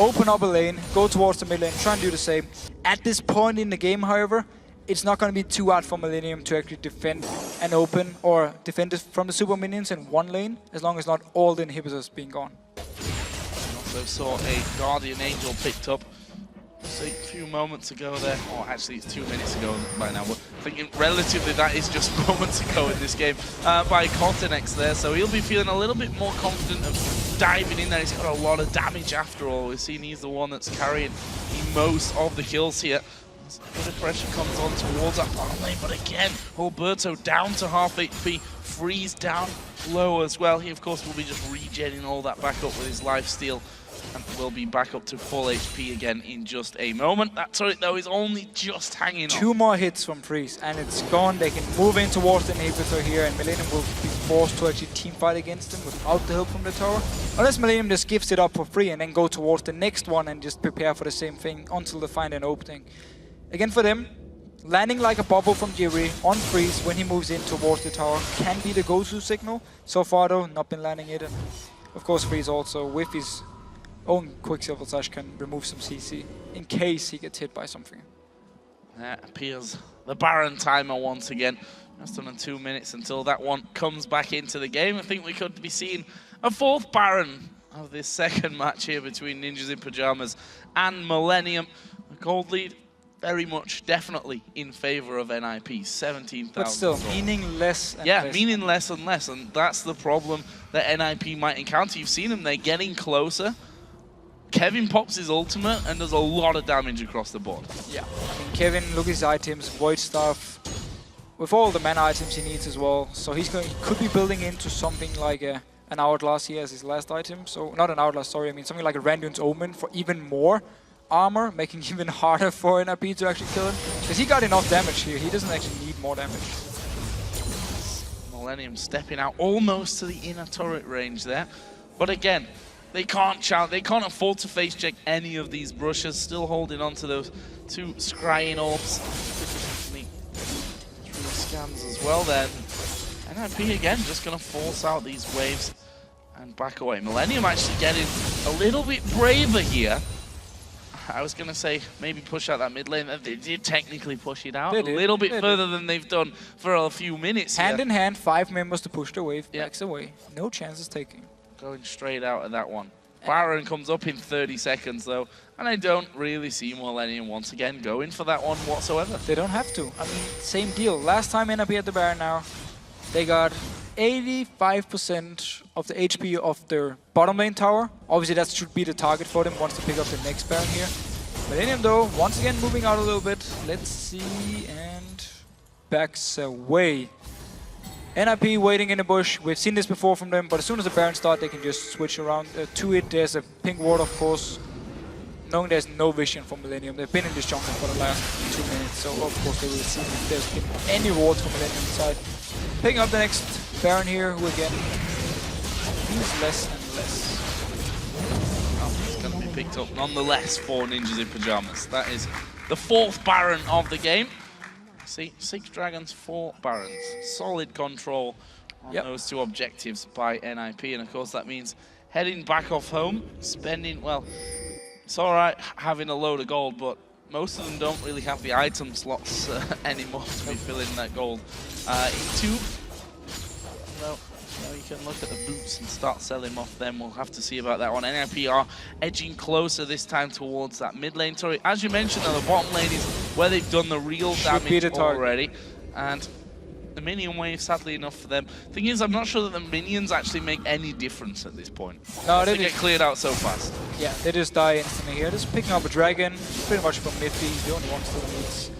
open up a lane, go towards the mid lane, try and do the same. At this point in the game, however, it's not going to be too hard for Millenium to actually defend and open or defend it from the super minions in one lane, as long as not all the inhibitors being gone. Also saw a Guardian Angel picked up a few moments ago there, or actually it's 2 minutes ago by now, but thinking relatively that is just moments ago in this game by KottenX there, so he'll be feeling a little bit more confident of diving in there. He's got a lot of damage after all. We've seen he's the one that's carrying most of the kills here. A bit of pressure comes on towards that bottom lane, but again, Hulberto down to half HP, Freeze down low as well. He, of course, will be just regenning all that back up with his lifesteal, and will be back up to full HP again in just a moment. That turret, though, is only just hanging on. 2 more hits from Freeze, and it's gone. They can move in towards the inhibitor here, and Millenium will be forced to actually teamfight against him without the help from the tower. Unless Millenium just gives it up for free and then go towards the next one and just prepare for the same thing until they find an opening. Again, for them, landing like a bubble from Jree on Freeze when he moves in towards the tower can be the go-to signal. So far, though, not been landing it. And of course, Freeze also, with his own Quicksilver Slash, can remove some CC in case he gets hit by something. That appears the Baron timer once again. Just under 2 minutes until that one comes back into the game. I think we could be seeing a 4th Baron of this second match here between Ninjas in Pyjamas and Millenium. A gold lead, very much, definitely in favor of NIP. 17,000. But still, meaning less and yeah, less. meaning less and less, and that's the problem that NIP might encounter. You've seen them, they're getting closer. Kevin pops his ultimate and does a lot of damage across the board. Yeah, I mean, Kevin, look at his items, Void Staff, with all the mana items he needs as well. So he could be building into something like an Hourglass here as his last item. So, not an Hourglass, sorry, I mean something like a Randuin's Omen for even more armor, making it even harder for NIP to actually kill him. Because he got enough damage here, he doesn't actually need more damage. Millenium stepping out almost to the inner turret range there. But again, they can't afford to face check any of these brushes, still holding on to those 2 scrying orbs. Through scans as well then. NIP again just gonna force out these waves and back away. Millenium actually getting a little bit braver here. I was going to say maybe push out that mid lane. They did technically push it out a little bit further than they've done for a few minutes. Hand in hand, 5 members to push the wave, backs away. No chances taken. Going straight out of that one. Baron comes up in 30 seconds though, and I don't really see Millenium once again going for that one whatsoever. They don't have to. I mean, same deal. Last time NIP at the Baron now, they got 85% of the HP of their bottom lane tower. Obviously that should be the target for them once they pick up the next Baron here. Millenium though, once again moving out a little bit. Let's see, and backs away. NIP waiting in the bush. We've seen this before from them, but as soon as the Baron start, they can just switch around to it. There's a pink ward, of course, knowing there's no vision from Millenium. They've been in this jungle for the last 2 minutes, so of course they will see if there's been any wards from Millenium side. Picking up the next Baron here, who again means less and less. Oh, it's going to be picked up nonetheless for Ninjas in Pyjamas. That is the 4th Baron of the game. See, 6 dragons, 4 barons. Solid control on those 2 objectives by NIP, and of course that means heading back off home, spending, well, it's alright having a load of gold, but most of them don't really have the item slots anymore to be filling that gold into. Well, you can look at the boots and start selling off them. We'll have to see about that one. NIP are edging closer this time towards that mid lane turret. As you mentioned, though, the bottom lane is where they've done the real damage already. And the minion wave, sadly enough for them. Thing is, I'm not sure that the minions actually make any difference at this point. No, they get cleared out so fast. Yeah, they just die instantly here. Just picking up a dragon, pretty much from mid phase, the only one still needs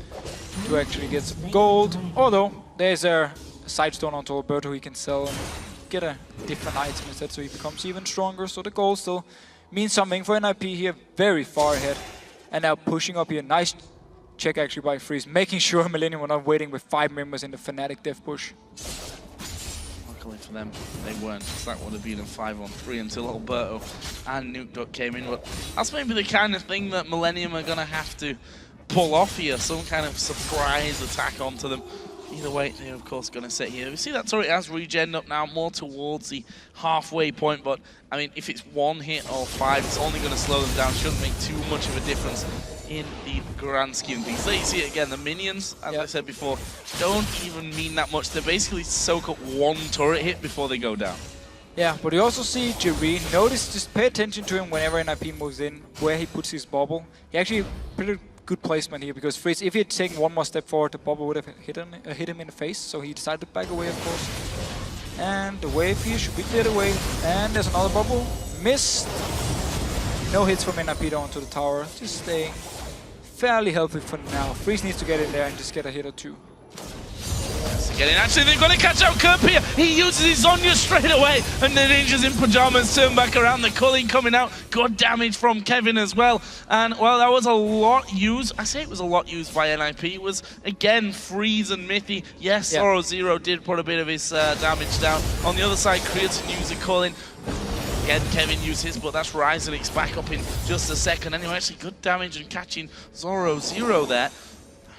to actually get some gold. Although, there's a side stone onto Hulberto he can sell and get a different item instead, so he becomes even stronger. So the gold still means something for NIP here, very far ahead. And now pushing up here, nice check actually by Freeze, making sure Millenium were not waiting with 5 members in the Fnatic death push. luckily for them, they weren't, because that would have been a 5-on-3 until Hulberto and Nukeduck came in. But that's maybe the kind of thing that Millenium are going to have to pull off here, some kind of surprise attack onto them. Either way, they're of course going to sit here. We see that turret has regen up now, more towards the halfway point, but I mean, if it's 1 hit or 5, it's only going to slow them down. Shouldn't make too much of a difference in the grand scheme of things. There you see it again, the minions, as I said before, don't even mean that much. They basically soak up 1 turret hit before they go down. Yeah, but you also see Jree. Notice, just pay attention to him whenever NIP moves in, where he puts his bubble. He actually pretty good placement here, because Freeze, if he had taken 1 more step forward, the bubble would have hit him in the face, so he decided to back away, of course. And the wave here should be cleared away, and there's another bubble. Missed. No hits from NIP onto the tower, just staying fairly healthy for now. Freeze needs to get in there and just get a hit or 2. Actually, they're going to catch out Kerp here. He uses his Zonya straight away, and the ninjas in pajamas turn back around. The culling coming out. Good damage from Kevin as well. And, well, that was a lot used. I say it was a lot used by NIP. It was, again, Freeze and Mithy. Yes, Sorozero did put a bit of his damage down. On the other side, Creaton used the culling. Again, Kevin used his, but that's Ryze back up in just a second. Anyway, actually, good damage and catching Zorozero there.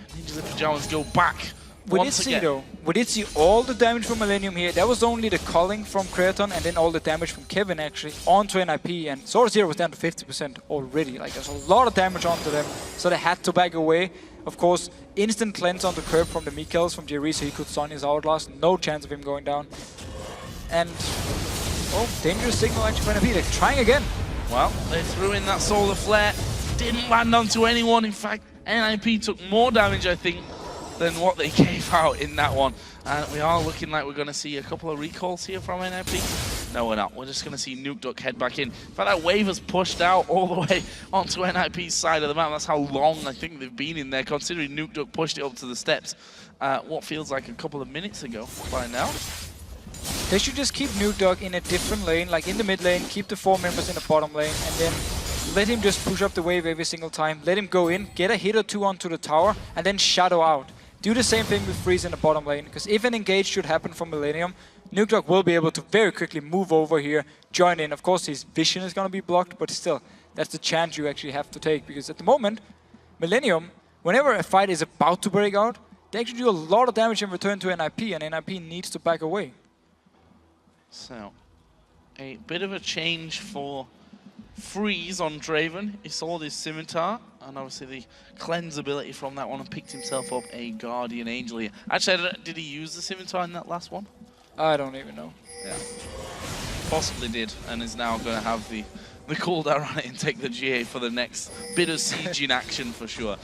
Ninjas in pajamas go back. We did see all the damage from Millenium here. That was only the culling from Creaton and then all the damage from Kevin actually onto NIP, and Sorozero was down to 50% already. Like, there's a lot of damage onto them, so they had to back away. Of course, instant cleanse onto Kerp from the Mikels from Jree, so he could stun his Outlast. No chance of him going down. And, oh, dangerous signal actually for NIP. They're trying again. Well, they threw in that Solar Flare. Didn't land onto anyone. In fact, NIP took more damage, I think, than what they gave out in that one. And we are looking like we're going to see a couple of recalls here from NIP. No, we're not. We're just going to see Nukeduck head back in. In fact, that wave has pushed out all the way onto NIP's side of the map. That's how long I think they've been in there, considering Nukeduck pushed it up to the steps what feels like a couple of minutes ago by now. They should just keep Nukeduck in a different lane, like in the mid lane, keep the 4 members in the bottom lane, and then let him just push up the wave every single time. Let him go in, get a hit or 2 onto the tower, and then shadow out. Do the same thing with Freeze in the bottom lane, because if an engage should happen from Millenium, Nukeduck will be able to very quickly move over here, join in. Of course, his vision is going to be blocked, but still, that's the chance you actually have to take, because at the moment, Millenium, whenever a fight is about to break out, they actually do a lot of damage in return to NIP, and NIP needs to back away. So, a bit of a change for Freeze on Draven. He saw this Scimitar, and obviously the cleanse ability from that one, and picked himself up a Guardian Angel here. Actually, did he use the Scimitar in that last one? I don't even know. Yeah. Possibly did, and is now going to have the cooldown on it and take the GA for the next bit of siege in action for sure.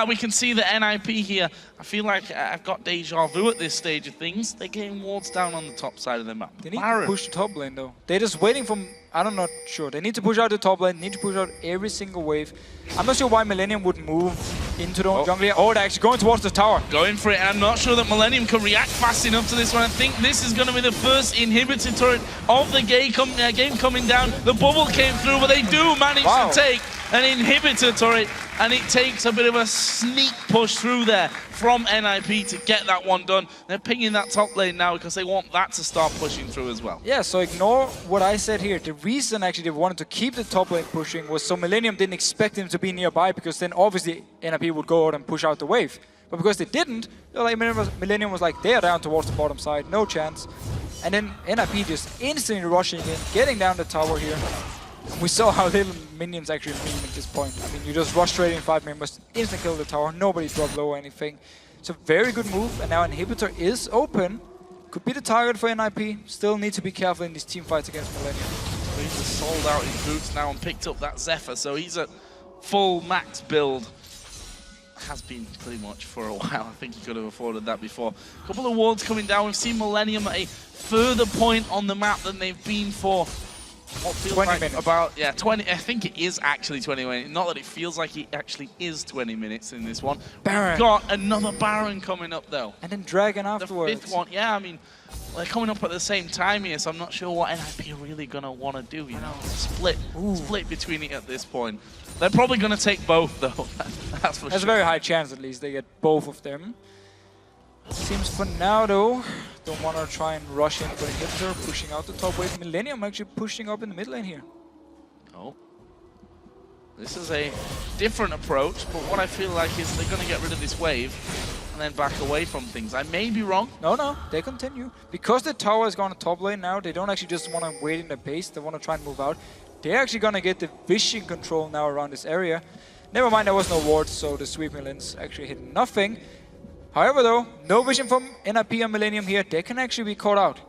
We can see the NIP here. I feel like I've got deja vu at this stage of things. They're getting wards down on the top side of the map. They need to push the top lane though. They're just waiting for... I'm not sure. They need to push out the top lane, need to push out every single wave. I'm not sure why Millenium would move into the jungle here. Oh, they're actually going towards the tower. Going for it, and I'm not sure that Millenium can react fast enough to this one. I think this is going to be the first inhibitor turret of the game coming down. The bubble came through, but they do manage to take an inhibitor turret, and it takes a bit of a sneak push through there from NIP to get that one done. They're pinging that top lane now because they want that to start pushing through as well. Yeah, so ignore what I said here. The reason actually they wanted to keep the top lane pushing was so Millenium didn't expect him to be nearby, because then obviously NIP would go out and push out the wave. But because they didn't, like, Millenium was like, they are down towards the bottom side, no chance. And then NIP just instantly rushing in, getting down the tower here. And we saw how little minions actually mean at this point. I mean, you just rush straight in 5 members, instant kill the tower, nobody drop low or anything. It's a very good move, and now inhibitor is open. Could be the target for NIP. Still need to be careful in these team fights against Millenium. He's just sold out his boots now and picked up that Zephyr, so he's at full max build. Has been pretty much for a while. I think he could have afforded that before. A couple of wards coming down. We've seen Millenium at a further point on the map than they've been for what feels 20 like minutes. About 20. I think it is actually 20 minutes. Not that it feels like it actually is 20 minutes in this one. Baron. We've got another Baron coming up though. And then Dragon afterwards. The 5th one. Yeah, I mean, they're coming up at the same time here, so I'm not sure what NIP are really gonna want to do. You know, split between it at this point. They're probably gonna take both though. That's for sure. There's a very high chance at least they get both of them. Seems for now though, don't want to try and rush in for the inhibitor, pushing out the top wave. Millenium actually pushing up in the mid lane here. Oh. This is a different approach, but what I feel like is they're going to get rid of this wave and then back away from things. I may be wrong. No, they continue. Because the tower has gone to top lane now, they don't actually just want to wait in the base, they want to try and move out. They're actually going to get the vision control now around this area. Never mind, there was no wards, so the sweeping lanes actually hit nothing. However though, no vision from NIP and Millenium here, they can actually be caught out.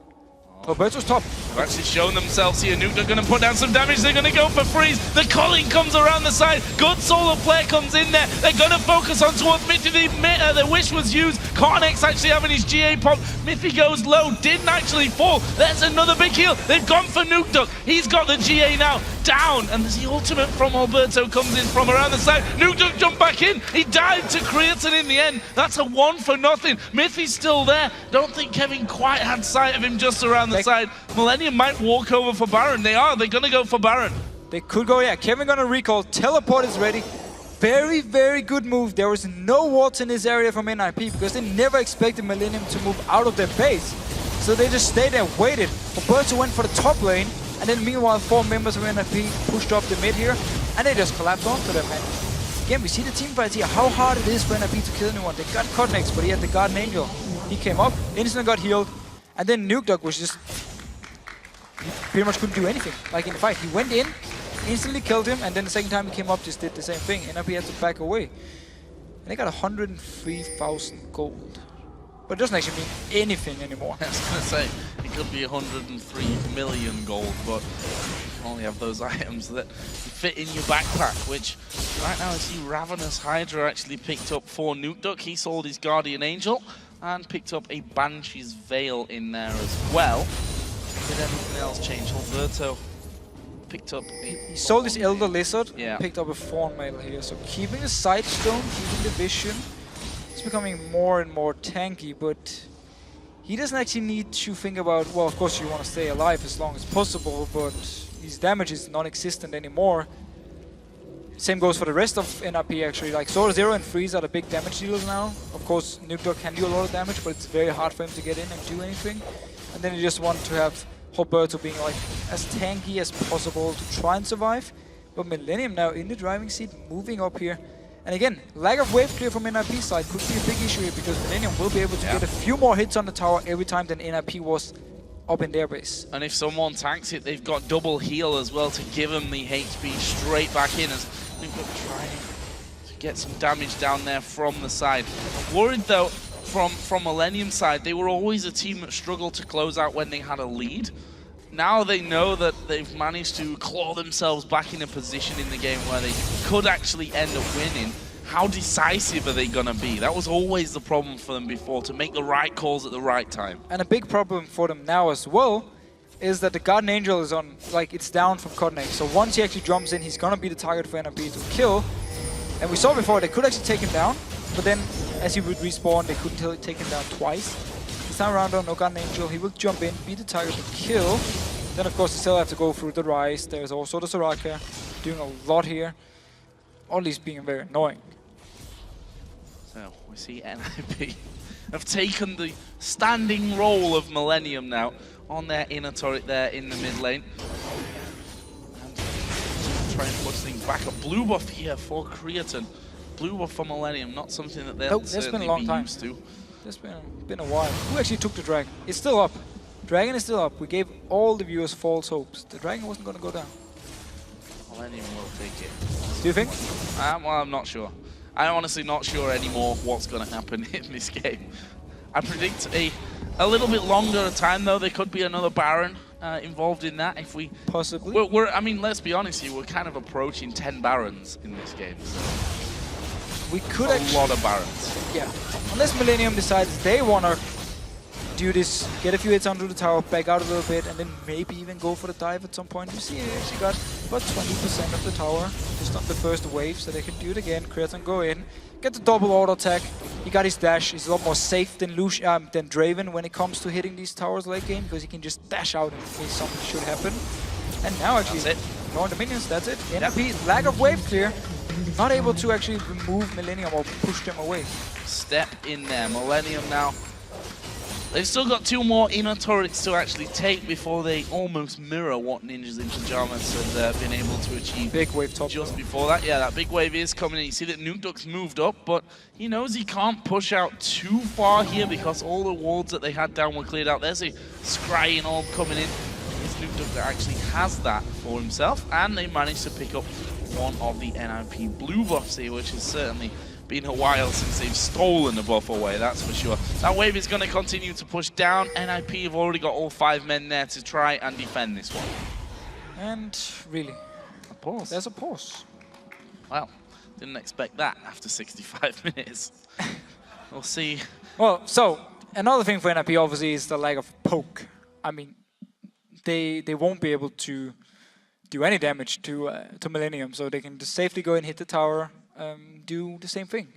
Hulberto's top. They've actually shown themselves here. Nukeduck going to put down some damage. They're going to go for freeze. The calling comes around the side. Good solo player comes in there. They're going to focus on towards Mithy. The wish was used. KottenX actually having his GA pop. Mithy goes low. Didn't actually fall. There's another big heal. They've gone for Nukeduck. He's got the GA now. Down. And the ultimate from Hulberto comes in from around the side. Nukeduck jumped back in. He died to Creaton in the end. That's a 1 for nothing. Mithy's still there. Don't think Kevin quite had sight of him just around the side. Millenium might walk over for Baron. They're gonna go for Baron. They could go, yeah. Kevin gonna recall. Teleport is ready. Very, very good move. There was no wards in this area from NIP because they never expected Millenium to move out of their base. So they just stayed there, waited. Hulberto went for the top lane, and then meanwhile 4 members of NIP pushed up the mid here, and they just collapsed onto them. And again, we see the team fights here, how hard it is for NIP to kill anyone. They got KottenX, but he had the Guardian Angel. He came up, instantly got healed, and then Nukeduck was just... he pretty much couldn't do anything, like in the fight. He went in, instantly killed him, and then the second time he came up just did the same thing. NIP had to back away. And they got 103,000 gold. But it doesn't actually mean anything anymore. I was going to say, it could be 103 million gold, but you only have those items that fit in your backpack, which right now I see Ravenous Hydra actually picked up for Nukeduck. He sold his Guardian Angel and picked up a Banshee's Veil in there as well. Did anything else change? Hulberto picked up He sold his Elder Lizard, yeah. Picked up a Thorn Mail here. So keeping the Side Stone, keeping the Vision. It's becoming more and more tanky, but he doesn't actually need to think about, well, of course you want to stay alive as long as possible, but his damage is non-existent anymore. Same goes for the rest of NIP actually, like Zorozero and Freeze are the big damage dealers now. Of course, Nukeduck can do a lot of damage, but it's very hard for him to get in and do anything. And then you just want to have Hulberto being like as tanky as possible to try and survive. But Millenium now in the driving seat, moving up here. And again, lack of wave clear from NIP side could be a big issue here because Millenium will be able to get a few more hits on the tower every time than NIP was up in their base. And if someone tanks it, they've got double heal as well to give them the HP straight back in as Nukeduck trying to get some damage down there from the side. I'm worried though, from Millenium side, they were always a team that struggled to close out when they had a lead. Now they know that they've managed to claw themselves back in a position in the game where they could actually end up winning. How decisive are they gonna be? That was always the problem for them before, to make the right calls at the right time. And a big problem for them now as well is that the Guardian Angel is on, like, it's down from KottenX. So once he actually jumps in, he's gonna be the target for NIP to kill. And we saw before, they could actually take him down, but then as he would respawn, they couldn't take him down twice. This time around, no Guardian Angel, he will jump in, be the target to kill. Then of course, they still have to go through the Ryze. There's also the Soraka, doing a lot here. Or at least being very annoying. So we see NIP have taken the standing role of Millenium now on their inner turret there in the mid lane. And try and push things back up. Blue buff here for Creaton. Blue buff for Millenium, not something that they'll certainly be used to. It's been a while. Who actually took the dragon? It's still up. Dragon is still up. We gave all the viewers false hopes. The dragon wasn't going to go down. Millenium will take it. Do you think? Well, I'm not sure. I'm honestly not sure anymore what's going to happen in this game. I predict a little bit longer a time though. There could be another Baron involved in that if we... Possibly. I mean, let's be honest here. We're kind of approaching 10 Barons in this game. So we could a lot of Barons. Yeah. Unless Millenium decides they want to do this, get a few hits onto the tower, back out a little bit, and then maybe even go for the dive at some point. You see, he actually got about 20% of the tower just on the first wave, so they can do it again. Creaton go in, get the double auto attack. He got his dash. He's a lot more safe than than Draven when it comes to hitting these towers late game, because he can just dash out in case something should happen. And now actually, ignore the minions, that's it. NIP, lack of wave clear, not able to actually remove Millenium or push them away. Step in there. Millenium now They've still got 2 more inner turrets to actually take before they almost mirror what Ninjas in Pyjamas have been able to achieve. Big wave top just though. Before that. Yeah, that big wave is coming in. You see that Nukeduck's moved up, but he knows he can't push out too far here because all the wards that they had down were cleared out. There's a scrying orb coming in. It's Nukeduck that actually has that for himself, and they managed to pick up one of the NIP blue buffs here, which has certainly been a while since they've stolen the buff away, that's for sure. That wave is going to continue to push down. NIP have already got all 5 men there to try and defend this one. And really, a pause. There's a pause. Well, didn't expect that after 65 minutes. We'll see. Well, so another thing for NIP obviously is the lack of poke. I mean, they won't be able to do any damage to Millenium, so they can just safely go and hit the tower. Do the same thing.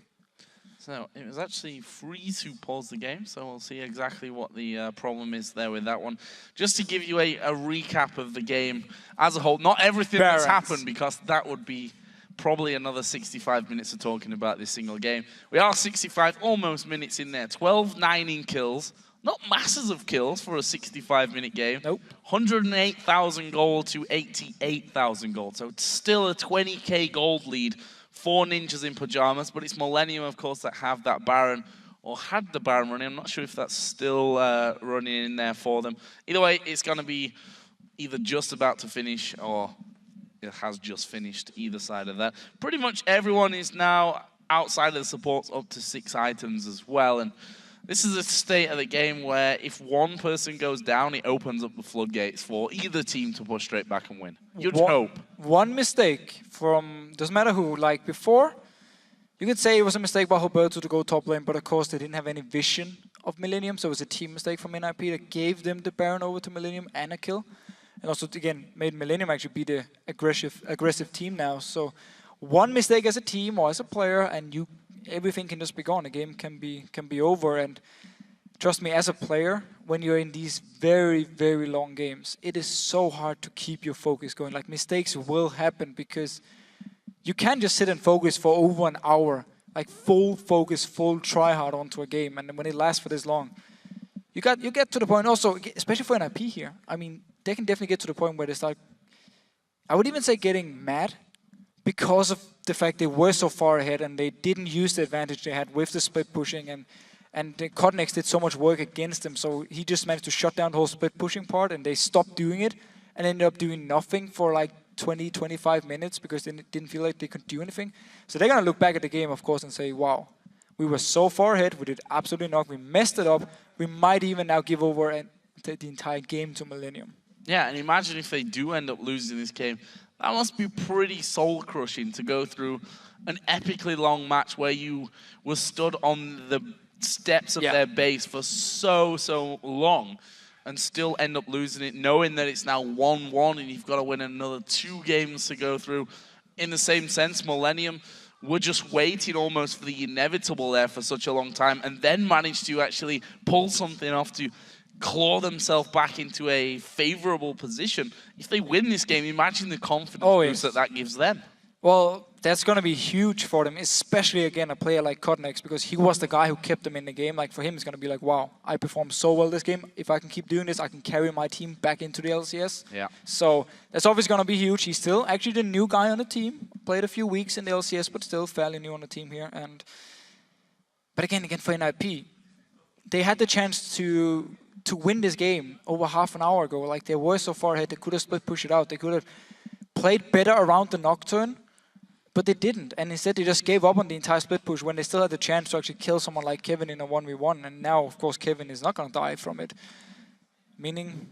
So it was actually free to pause the game, so we'll see exactly what the problem is there with that one. Just to give you a recap of the game as a whole, not everything that's happened, because that would be probably another 65 minutes of talking about this single game. We are 65 almost minutes in there, 12-9 in kills. Not masses of kills for a 65-minute game. Nope. 108,000 gold to 88,000 gold, so it's still a 20k gold lead for Ninjas in Pyjamas, but it's Millenium, of course, that have that Baron, or had the Baron running. I'm not sure if that's still running in there for them. Either way, it's going to be either just about to finish, or it has just finished, either side of that. Pretty much everyone is now outside of the supports up to 6 items as well, and this is a state of the game where if one person goes down, it opens up the floodgates for either team to push straight back and win. You'd hope. One mistake from, doesn't matter who, like before, you could say it was a mistake by Hulberto to go top lane, but of course they didn't have any vision of Millenium, so it was a team mistake from NIP that gave them the Baron over to Millenium and a kill. And also, again, made Millenium actually be the aggressive team now. So one mistake as a team or as a player, and everything can just be gone. The game can be over. And trust me, as a player, when you're in these very, very long games, it is so hard to keep your focus going. Like, mistakes will happen because you can't just sit and focus for over an hour, like full focus, full try hard onto a game. And when it lasts for this long, you get to the point also, especially for NIP here. I mean, they can definitely get to the point where they start, I would even say, getting mad because of the fact they were so far ahead and they didn't use the advantage they had with the split pushing, and KottenX did so much work against them, so he just managed to shut down the whole split pushing part, and they stopped doing it and ended up doing nothing for like 20-25 minutes because they didn't feel like they could do anything. So they're gonna look back at the game, of course, and say, wow, we were so far ahead, we did absolutely nothing, we messed it up, we might even now give over the entire game to Millenium. Yeah, and imagine if they do end up losing this game. That must be pretty soul-crushing to go through an epically long match where you were stood on the steps of their base for so long and still end up losing it, knowing that it's now 1-1 and you've got to win another 2 games to go through. In the same sense, Millenium were just waiting almost for the inevitable there for such a long time, and then managed to actually pull something off to claw themselves back into a favorable position. If they win this game, imagine the confidence boost that gives them. Well, that's going to be huge for them, especially, again, a player like KottenX, because he was the guy who kept them in the game. Like, for him, it's going to be like, wow, I performed so well this game. If I can keep doing this, I can carry my team back into the LCS. Yeah. So that's obviously going to be huge. He's still actually the new guy on the team. Played a few weeks in the LCS, but still fairly new on the team here. But again, for NIP, they had the chance to win this game over half an hour ago. Like, they were so far ahead, they could have split push it out. They could have played better around the Nocturne, but they didn't. And instead, they just gave up on the entire split push when they still had the chance to actually kill someone like Kevin in a 1v1. And now, of course, Kevin is not going to die from it. Meaning,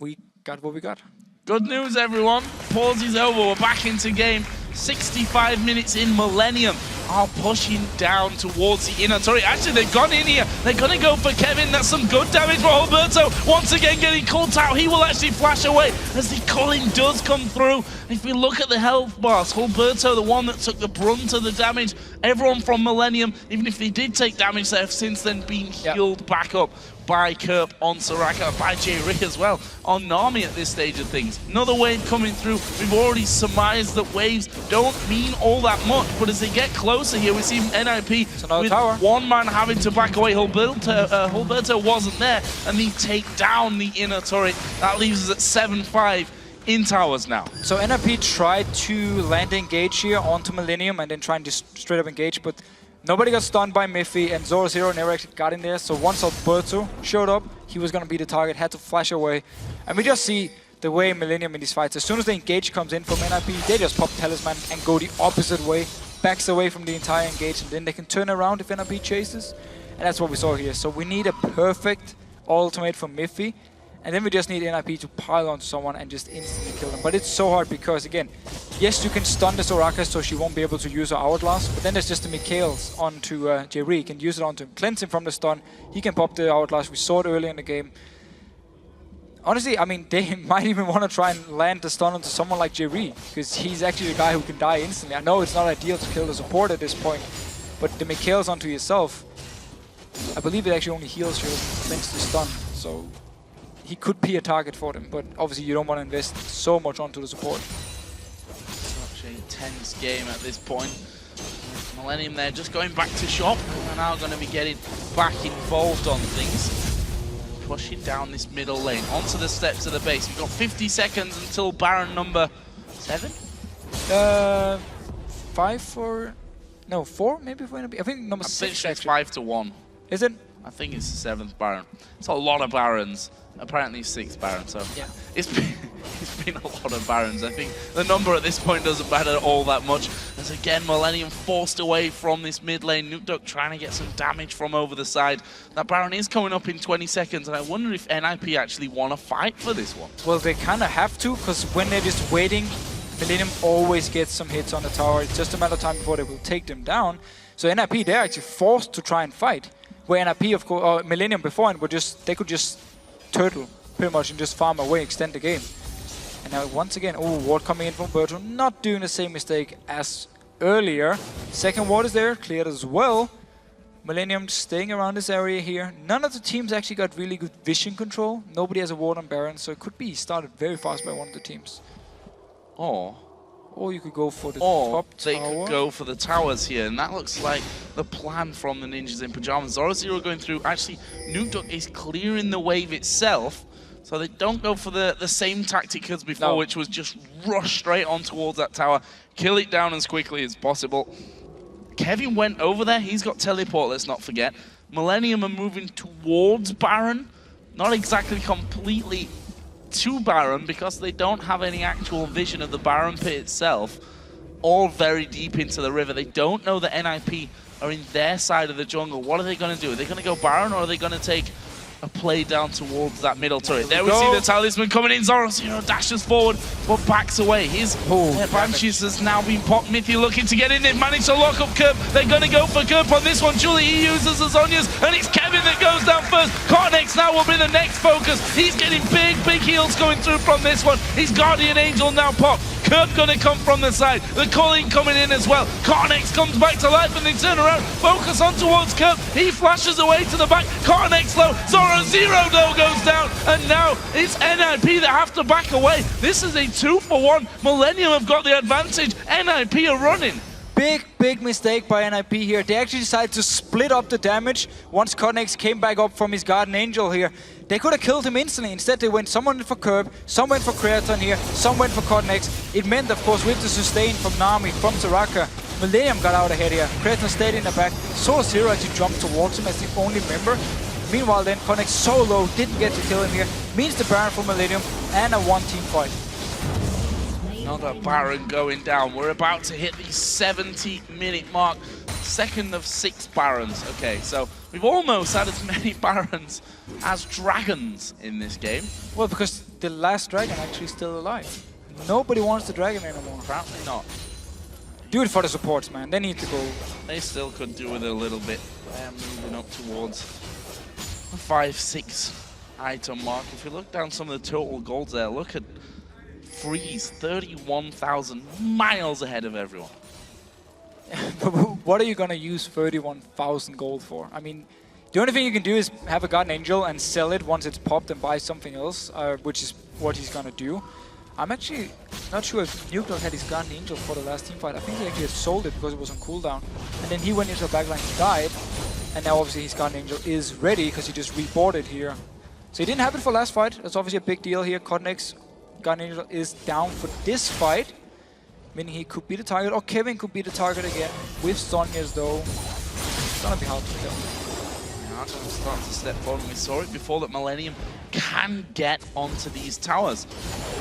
we got what we got. Good news, everyone. Pause is over. We're back into game. 65 minutes in. Millenium are pushing down towards the inner turret. Actually, they've gone in here. They're going to go for Kevin. That's some good damage for Hulberto. Once again, getting caught out. He will actually flash away as the calling does come through. If we look at the health bars, Hulberto, the one that took the brunt of the damage. Everyone from Millenium, even if they did take damage, they have since then been healed back up. by Kerp on Soraka, by Jree as well on Nami at this stage of things. Another wave coming through. We've already surmised that waves don't mean all that much, but as they get closer here, we see NIP with tower. one man having to back away. Hulberto wasn't there, and they take down the inner turret. That leaves us at 7-5 in towers now. So NIP tried to land engage here onto Millenium and then try and just straight up engage, but nobody got stunned by Miffy, and Zorozero never actually got in there. So once Hulberto showed up, he was going to be the target, had to flash away. And we just see the way Millenium in these fights, as soon as the engage comes in from NIP, they just pop Talisman and go the opposite way, backs away from the entire engage, and then they can turn around if NIP chases. And that's what we saw here. So we need a perfect ultimate from Miffy, and then we just need NIP to pile on someone and just instantly kill them. But it's so hard because, again, yes, you can stun the Soraka so she won't be able to use her Hourglass, but then there's just the Mikhails onto Jree. You can use it onto him, cleanse him from the stun. He can pop the Hourglass. We saw it early in the game. Honestly, I mean, they might even want to try and land the stun onto someone like Jree, because he's actually the guy who can die instantly. I know it's not ideal to kill the support at this point, but the Mikhails onto yourself, I believe it actually only heals you against the stun, so he could be a target for them, but obviously you don't want to invest so much onto the support. Such a tense game at this point. Millenium there just going back to shop, and we're now going to be getting back involved on things. Pushing down this middle lane, onto the steps of the base. We've got 50 seconds until Baron number 7? 5 for... No, 4 maybe for NIP? I think number 6 it's 5 to 1. Is it? I think it's the 7th Baron. It's a lot of Barons. Apparently 6th Baron, so yeah. It's been a lot of Barons. I think the number at this point doesn't matter all that much. As again, Millenium forced away from this mid lane. Nukeduck trying to get some damage from over the side. That Baron is coming up in 20 seconds, and I wonder if NIP actually want to fight for this one. Well, they kind of have to, because when they're just waiting, Millenium always gets some hits on the tower. It's just a matter of time before they will take them down. So NIP, they're actually forced to try and fight. Where NIP, of course, or Millenium before, they could just turtle pretty much and just farm away, extend the game. And now once again, ward coming in from Bergström, not doing the same mistake as earlier. Second ward is there, cleared as well. Millenium staying around this area here. None of the teams actually got really good vision control. Nobody has a ward on Baron, so it could be started very fast by one of the teams. Or you could go for the top tower. They could go for the towers here, and that looks like the plan from the Ninjas in Pyjamas. Zorozero going through. Actually, Nukeduck is clearing the wave itself, so they don't go for the same tactic as before, which was just rush straight on towards that tower, kill it down as quickly as possible. Kevin went over there. He's got teleport, let's not forget. Millenium are moving towards Baron. Not exactly completely to Baron, because they don't have any actual vision of the Baron pit itself, all very deep into the river. They don't know that NIP are in their side of the jungle. What are they going to do? Are they going to go Baron, or are they going to take a play down towards that middle turret? There we see the Talisman coming in. Zorozero dashes forward, but backs away. His Banshees has now been popped. Miffy looking to get in. They've managed to lock up Kerp. They're going to go for Kerp on this one. Julie, he uses the Zonias, and it's Kevin that goes down first. KottenX now will be the next focus. He's getting big heals going through from this one. His Guardian Angel now popped. Kerp gonna come from the side. The Colleen coming in as well. KottenX comes back to life, and they turn around. Focus on towards Kerp. He flashes away to the back. KottenX low. Zorozero though goes down, and now it's NIP that have to back away. This is a 2-for-1. Millenium have got the advantage. NIP are running. Big mistake by NIP here. They actually decided to split up the damage once KottenX came back up from his Guardian Angel here. They could have killed him instantly. Instead, they went, some went for Kerp, some went for Creaton here, some went for KottenX. It meant, of course, with the sustain from Nami, from Soraka, Millenium got out ahead here. Creaton stayed in the back. Zorozero actually jumped towards him as the only member. Meanwhile, then KottenX so low, didn't get to kill him here. Means the Baron for Millenium and a one-team fight. Another Baron going down. We're about to hit the 70-minute mark. Second of 6 Barons. Okay, so we've almost had as many Barons as dragons in this game. Well, because the last dragon actually is still alive. Nobody wants the dragon anymore. Apparently not. Do it for the supports, man. They need to go. They still could do with it a little bit. They're moving up towards a 5-6 item mark. If you look down some of the total golds there, look at Freeze, 31,000 miles ahead of everyone. But what are you going to use 31,000 gold for? I mean, The only thing you can do is have a Guardian Angel and sell it once it's popped and buy something else, which is what he's gonna do. I'm actually not sure if Nukeduck had his Guardian Angel for the last team fight. I think he actually had sold it because it was on cooldown. And then he went into the backline and died. And now obviously his Guardian Angel is ready because he just rebought it here. So he didn't have it for last fight. That's obviously a big deal here. KottenX Guardian Angel is down for this fight. Meaning he could be the target, or Kevin could be the target again. With Sonya's though, it's gonna be hard to kill. Adrian starts to step forward. We saw it before that Millenium can get onto these towers.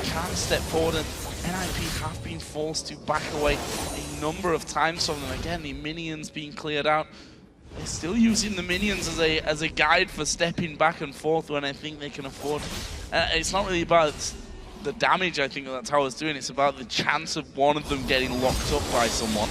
Can step forward, and NIP have been forced to back away a number of times from them. Again, the minions being cleared out. They're still using the minions as a guide for stepping back and forth when I think they can afford. It's not really about the damage I think that tower's doing, it's about the chance of one of them getting locked up by someone.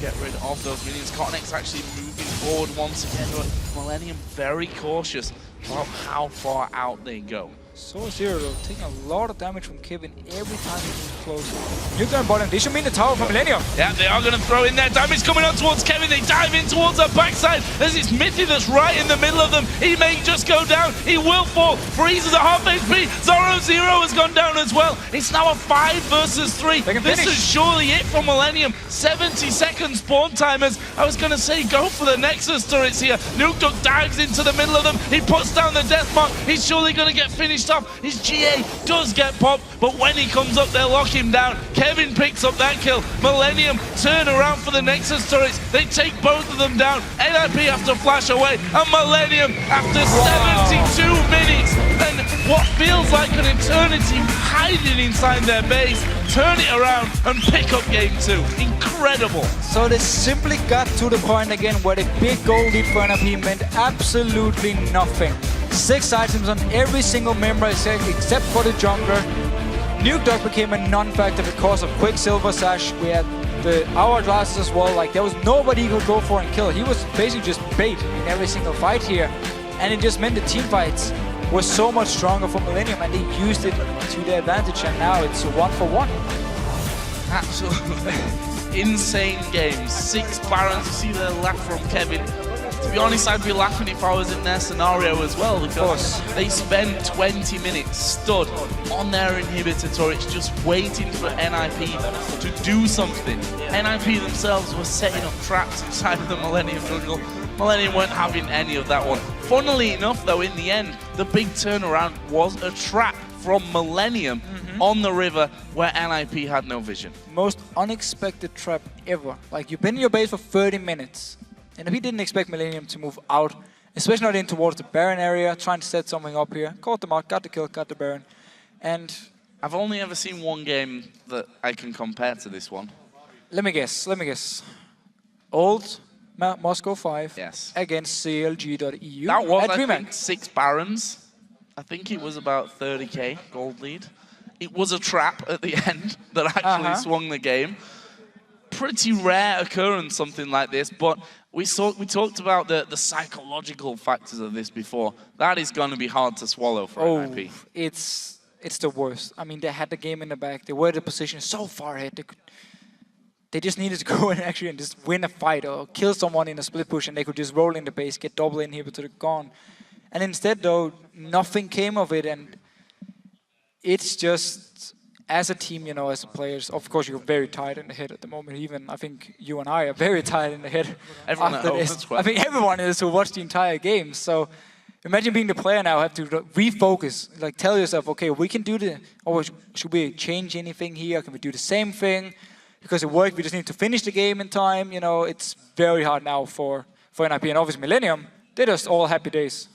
Get rid of those minions. KottenX actually moving forward once again, but Millenium very cautious about how far out they go. Zorozero though, taking a lot of damage from Kevin every time he moves closer. Nukeduck bottom, they should mean the tower from Millenium. Yeah, they are going to throw in their damage coming on towards Kevin. They dive in towards the backside. There's this Mithy that's right in the middle of them. He may just go down. He will fall. Freezes at half HP. Zorozero has gone down as well. It's now a 5 versus 3. This is surely it for Millenium. 70 seconds spawn timers. I was going to say go for the Nexus turrets here. Nukeduck dives into the middle of them. He puts down the death mark. He's surely going to get finished off. His GA does get popped, but when he comes up, they'll lock him down. Kevin picks up that kill. Millenium turn around for the Nexus turrets. They take both of them down. NIP have to flash away, and Millenium, after 72 minutes and what feels like an eternity hiding inside their base, turn it around and pick up game 2. Incredible. So they simply got to the point again where the big goal lead for NIP meant absolutely nothing. 6 items on every single member except for the jungler. Nukeduck became a non-factor because of Quicksilver Sash. We had the hourglasses as well. Like, there was nobody he could go for and kill. He was basically just bait in every single fight here. And it just meant the team fights were so much stronger for Millenium, and they used it to their advantage, and now it's a 1-for-1. Absolutely insane games. 6 Barons, you see the laugh from Kevin. To be honest, I'd be laughing if I was in their scenario as well, because they spent 20 minutes stood on their inhibitor turrets just waiting for NIP to do something. NIP themselves were setting up traps inside of the Millenium jungle. Millenium weren't having any of that one. Funnily enough though, in the end, the big turnaround was a trap from Millenium on the river where NIP had no vision. Most unexpected trap ever. Like, you've been in your base for 30 minutes. And we didn't expect Millenium to move out, especially not in towards the Baron area, trying to set something up here. Caught them out, got the kill, got the Baron. And I've only ever seen one game that I can compare to this one. Let me guess. Old Moscow 5 against CLG.EU. That was, I think, 6 Barons. I think it was about 30k gold lead. It was a trap at the end that actually swung the game. Pretty rare occurrence, something like this, but we talked about the psychological factors of this before. That is going to be hard to swallow for NIP. It's the worst. I mean, they had the game in the back. They were the position so far ahead. They just needed to go in actually and just win a fight or kill someone in a split push, and they could just roll in the base, get double inhibitor gone. And instead, though, nothing came of it, and it's just, as a team, you know, as players, of course, you're very tired in the head at the moment. Even I think you and I are very tired in the head. Everyone at home as well. I think everyone is who watched the entire game. So imagine being the player now, have to refocus, like tell yourself, okay, we can do or should we change anything here? Can we do the same thing? Because it worked, we just need to finish the game in time. You know, it's very hard now for NIP, and obviously Millenium, they're just all happy days.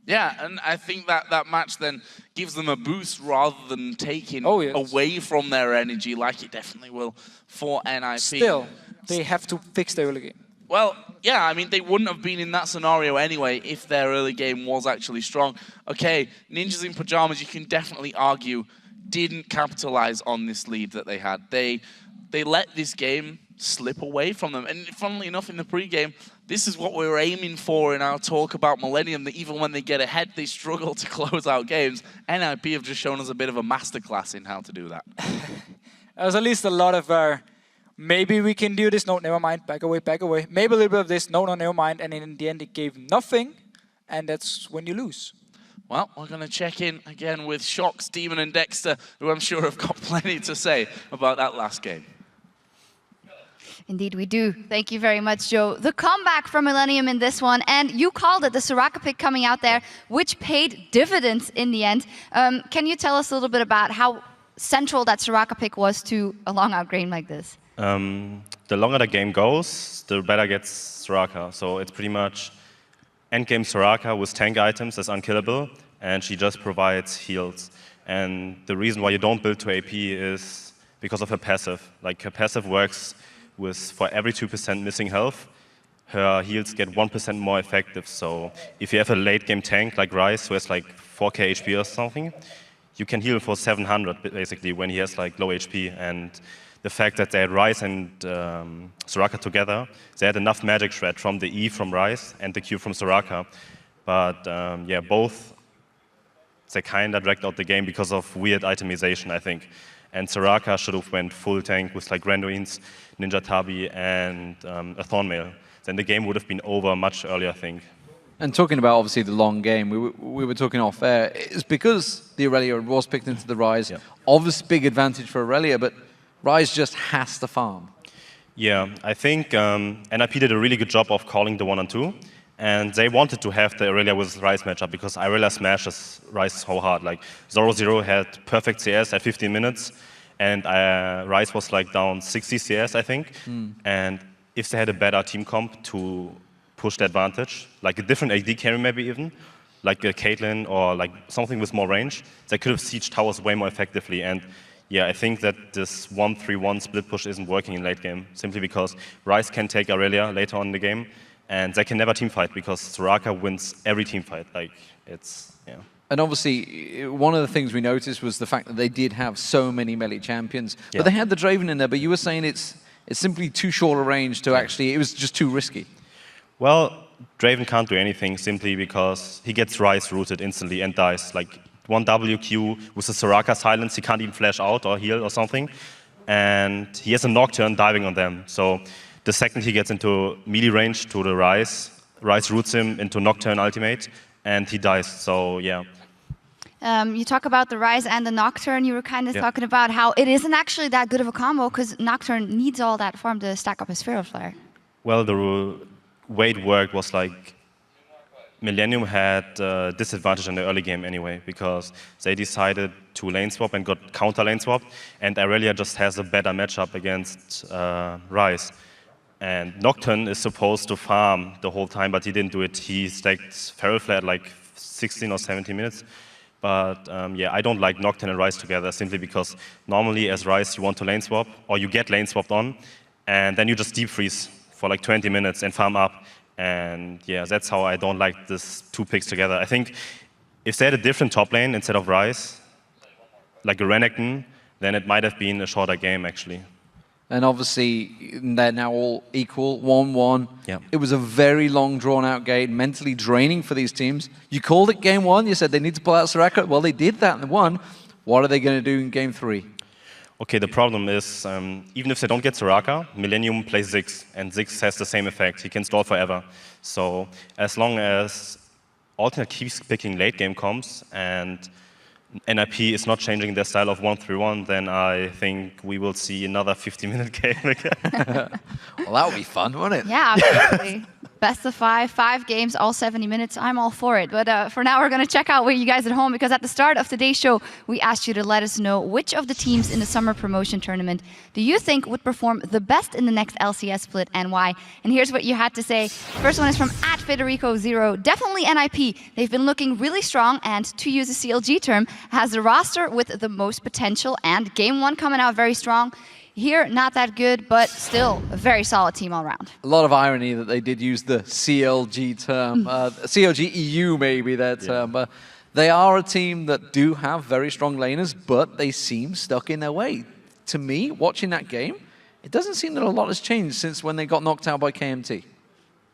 Yeah, and I think that match then gives them a boost rather than taking away from their energy, like it definitely will for NIP. Still, they have to fix their early game. Well, yeah, I mean, they wouldn't have been in that scenario anyway if their early game was actually strong. Okay, Ninjas in Pyjamas, you can definitely argue, didn't capitalize on this lead that they had. They let this game slip away from them. And funnily enough, in the pre-game, this is what we were aiming for in our talk about Millenium, that even when they get ahead, they struggle to close out games. NIP have just shown us a bit of a masterclass in how to do that. There's at least a lot of maybe we can do this. No, never mind. Back away, back away. Maybe a little bit of this. No, never mind. And in the end, it gave nothing. And that's when you lose. Well, we're going to check in again with Shocks, Demon and Dexter, who I'm sure have got plenty to say about that last game. Indeed, we do. Thank you very much, Joe. The comeback from Millenium in this one, and you called it the Soraka pick coming out there, which paid dividends in the end. Can you tell us a little bit about how central that Soraka pick was to a long-out game like this? The longer the game goes, the better gets Soraka. So it's pretty much endgame Soraka with tank items is unkillable, and she just provides heals. And the reason why you don't build to AP is because of her passive. Like, her passive works with, for every 2% missing health, her heals get 1% more effective. So if you have a late game tank like Ryze, who has like 4k HP or something, you can heal for 700 basically when he has like low HP. And the fact that they had Ryze and Soraka together, they had enough magic shred from the E from Ryze and the Q from Soraka. But yeah, both, they kind of dragged out the game because of weird itemization, I think. And Soraka should have went full tank with like Randuin's, Ninja Tabi, and a Thornmail. Then the game would have been over much earlier, I think. And talking about obviously the long game, we were talking off air. It's because the Irelia was picked into the Ryze. Yeah. Obviously, big advantage for Irelia, but Ryze just has to farm. Yeah, I think NIP did a really good job of calling the 1-on-2. And they wanted to have the Irelia with Ryze matchup because Irelia smashes Ryze so hard. Like, Zorozero had perfect CS at 15 minutes, and Ryze was like down 60 CS, I think. And if they had a better team comp to push the advantage, like a different AD carry maybe even, like a Caitlyn or like something with more range, they could have sieged towers way more effectively. And yeah, I think that this 1-3-1 split push isn't working in late game, simply because Ryze can take Irelia later on in the game, and they can never teamfight because Soraka wins every teamfight. Like, it's, yeah. And obviously, one of the things we noticed was the fact that they did have so many melee champions. Yeah. But they had the Draven in there, but you were saying it's simply too short a range to actually, it was just too risky. Well, Draven can't do anything simply because he gets Ryze rooted instantly and dies. Like, one WQ with a Soraka silence, he can't even flash out or heal or something. And he has a Nocturne diving on them. So the second he gets into melee range to the Ryze, Ryze roots him into Nocturne ultimate, and he dies, so yeah. You talk about the Ryze and the Nocturne. You were kind of talking about how it isn't actually that good of a combo because Nocturne needs all that farm to stack up his Feral Flare. Well, the way it worked was like Millenium had disadvantage in the early game anyway because they decided to lane swap and got counter lane swap, and Irelia just has a better matchup against Ryze. And Nocturne is supposed to farm the whole time, but he didn't do it. He stacked Feral Flare at like 16 or 17 minutes. But yeah, I don't like Nocturne and Ryze together simply because normally as Ryze you want to lane swap, or you get lane swapped on, and then you just deep freeze for like 20 minutes and farm up. And yeah, that's how I don't like this two picks together. I think if they had a different top lane instead of Ryze, like a Renekton, then it might have been a shorter game actually. And obviously, they're now all equal, 1-1. Yeah. It was a very long, drawn-out game, mentally draining for these teams. You called it game 1. You said they need to pull out Soraka. Well, they did that in 1. What are they going to do in game 3? Okay, the problem is, even if they don't get Soraka, Millenium plays Ziggs, and Ziggs has the same effect. He can stall forever. So as long as Alternate keeps picking late game comps, and NIP is not changing their style of 1-3-1, then I think we will see another 50-minute game again. Well, that would be fun, wouldn't it? Yeah, absolutely. Best of 5 games, all 70 minutes. I'm all for it. But for now, we're going to check out where you guys at home, because at the start of today's show, we asked you to let us know which of the teams in the summer promotion tournament do you think would perform the best in the next LCS split and why. And here's what you had to say. First one is from @Federico0. Definitely NIP. They've been looking really strong and, to use a CLG term, has the roster with the most potential, and game 1 coming out very strong. Here, not that good, but still a very solid team all around. A lot of irony that they did use the CLG term, CLG EU maybe that term, but they are a team that do have very strong laners, but they seem stuck in their way. To me, watching that game, it doesn't seem that a lot has changed since when they got knocked out by KMT.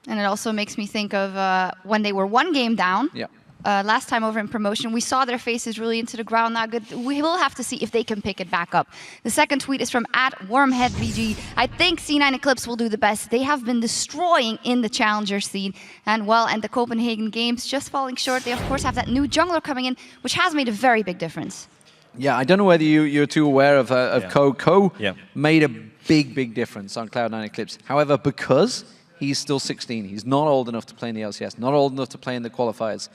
And it also makes me think of when they were 1 game down. Yeah. last time over in promotion. We saw their faces really into the ground. Not good. We will have to see if they can pick it back up. The second tweet is from @WormheadVG. I think C9 Eclipse will do the best. They have been destroying in the challenger scene. And well, and the Copenhagen Games just falling short. They of course have that new jungler coming in, which has made a very big difference. Yeah, I don't know whether you're too aware of Ko. Ko Yeah. made a big difference on Cloud9 Eclipse. However, because he's still 16, he's not old enough to play in the LCS, not old enough to play in the qualifiers.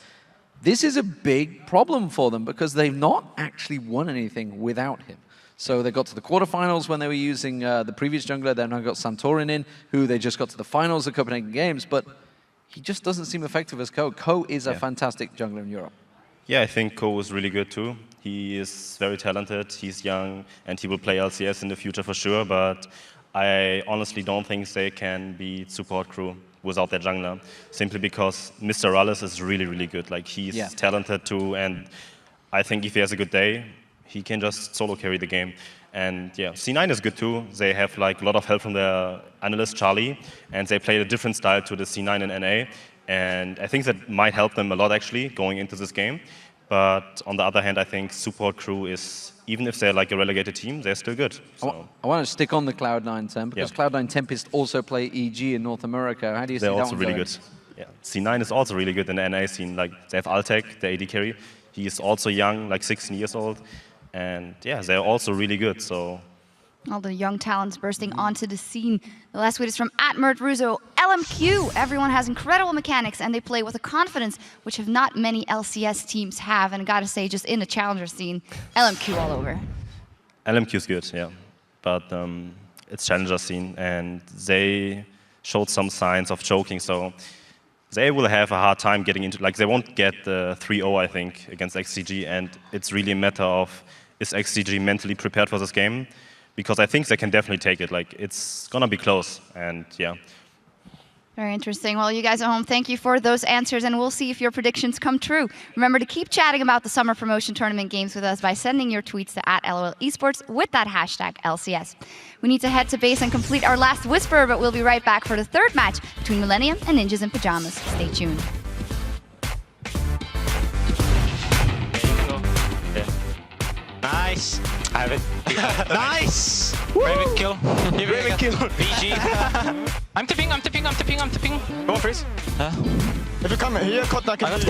This is a big problem for them because they've not actually won anything without him. So they got to the quarterfinals when they were using the previous jungler. Then I got Santorin in, who they just got to the finals of Copenhagen Games, but he just doesn't seem effective as Ko. Ko is a fantastic jungler in Europe. Yeah, I think Ko is really good too. He is very talented, he's young, and he will play LCS in the future for sure, but I honestly don't think they can beat support crew without their jungler, simply because Mr. Rallis is really good. Like, he's talented too, and I think if he has a good day, he can just solo carry the game. And yeah, C9 is good too. They have like a lot of help from their analyst, Charlie, and they play a different style to the C9 and NA, and I think that might help them a lot actually going into this game. But on the other hand, I think support crew is, even if they're like a relegated team, they're still good. So. I want to stick on the Cloud9 term because Cloud9 Tempest also play EG in North America. How do you see that one? They're also really good. Yeah, C9 is also really good in the NA scene. Like, they have Altec, the AD carry. He is also young, like 16 years old. And yeah, they're also really good. So all the young talents bursting onto the scene. The last tweet is from @MertRuzo. LMQ, everyone has incredible mechanics and they play with a confidence which have not many LCS teams have. And I gotta say, just in the challenger scene, LMQ all over. LMQ is good, yeah. But it's challenger scene and they showed some signs of choking. So they will have a hard time getting into, like, they won't get the 3-0, I think, against XCG. And it's really a matter of, is XCG mentally prepared for this game? Because I think they can definitely take it. Like, it's gonna be close, and yeah. Very interesting. Well, you guys at home, thank you for those answers, and we'll see if your predictions come true. Remember to keep chatting about the Summer Promotion Tournament games with us by sending your tweets to @LOL Esports with that hashtag LCS. We need to head to base and complete our last whisper, but we'll be right back for the third match between Millenium and Ninjas in Pyjamas. Stay tuned. Nice. I have it. Nice! Raven kill. Raven kill. BG. I'm tipping. Go on, freeze. If you come here, Kotten, I can heal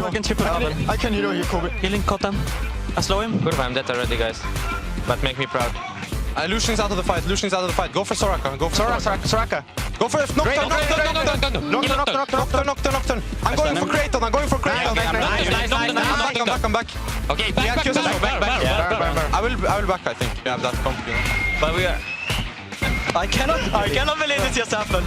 you. I can heal you, Kobe. Healing Kotten. I slow him. Good, I'm dead already, guys. But make me proud. Lucian's out of the fight. Go for Soraka. Soraka. Go for Nocturne. I'm going for Creaton. I'm back. Okay, back. I will back, I think. Yeah, that comp. But we are... I cannot believe this just happened.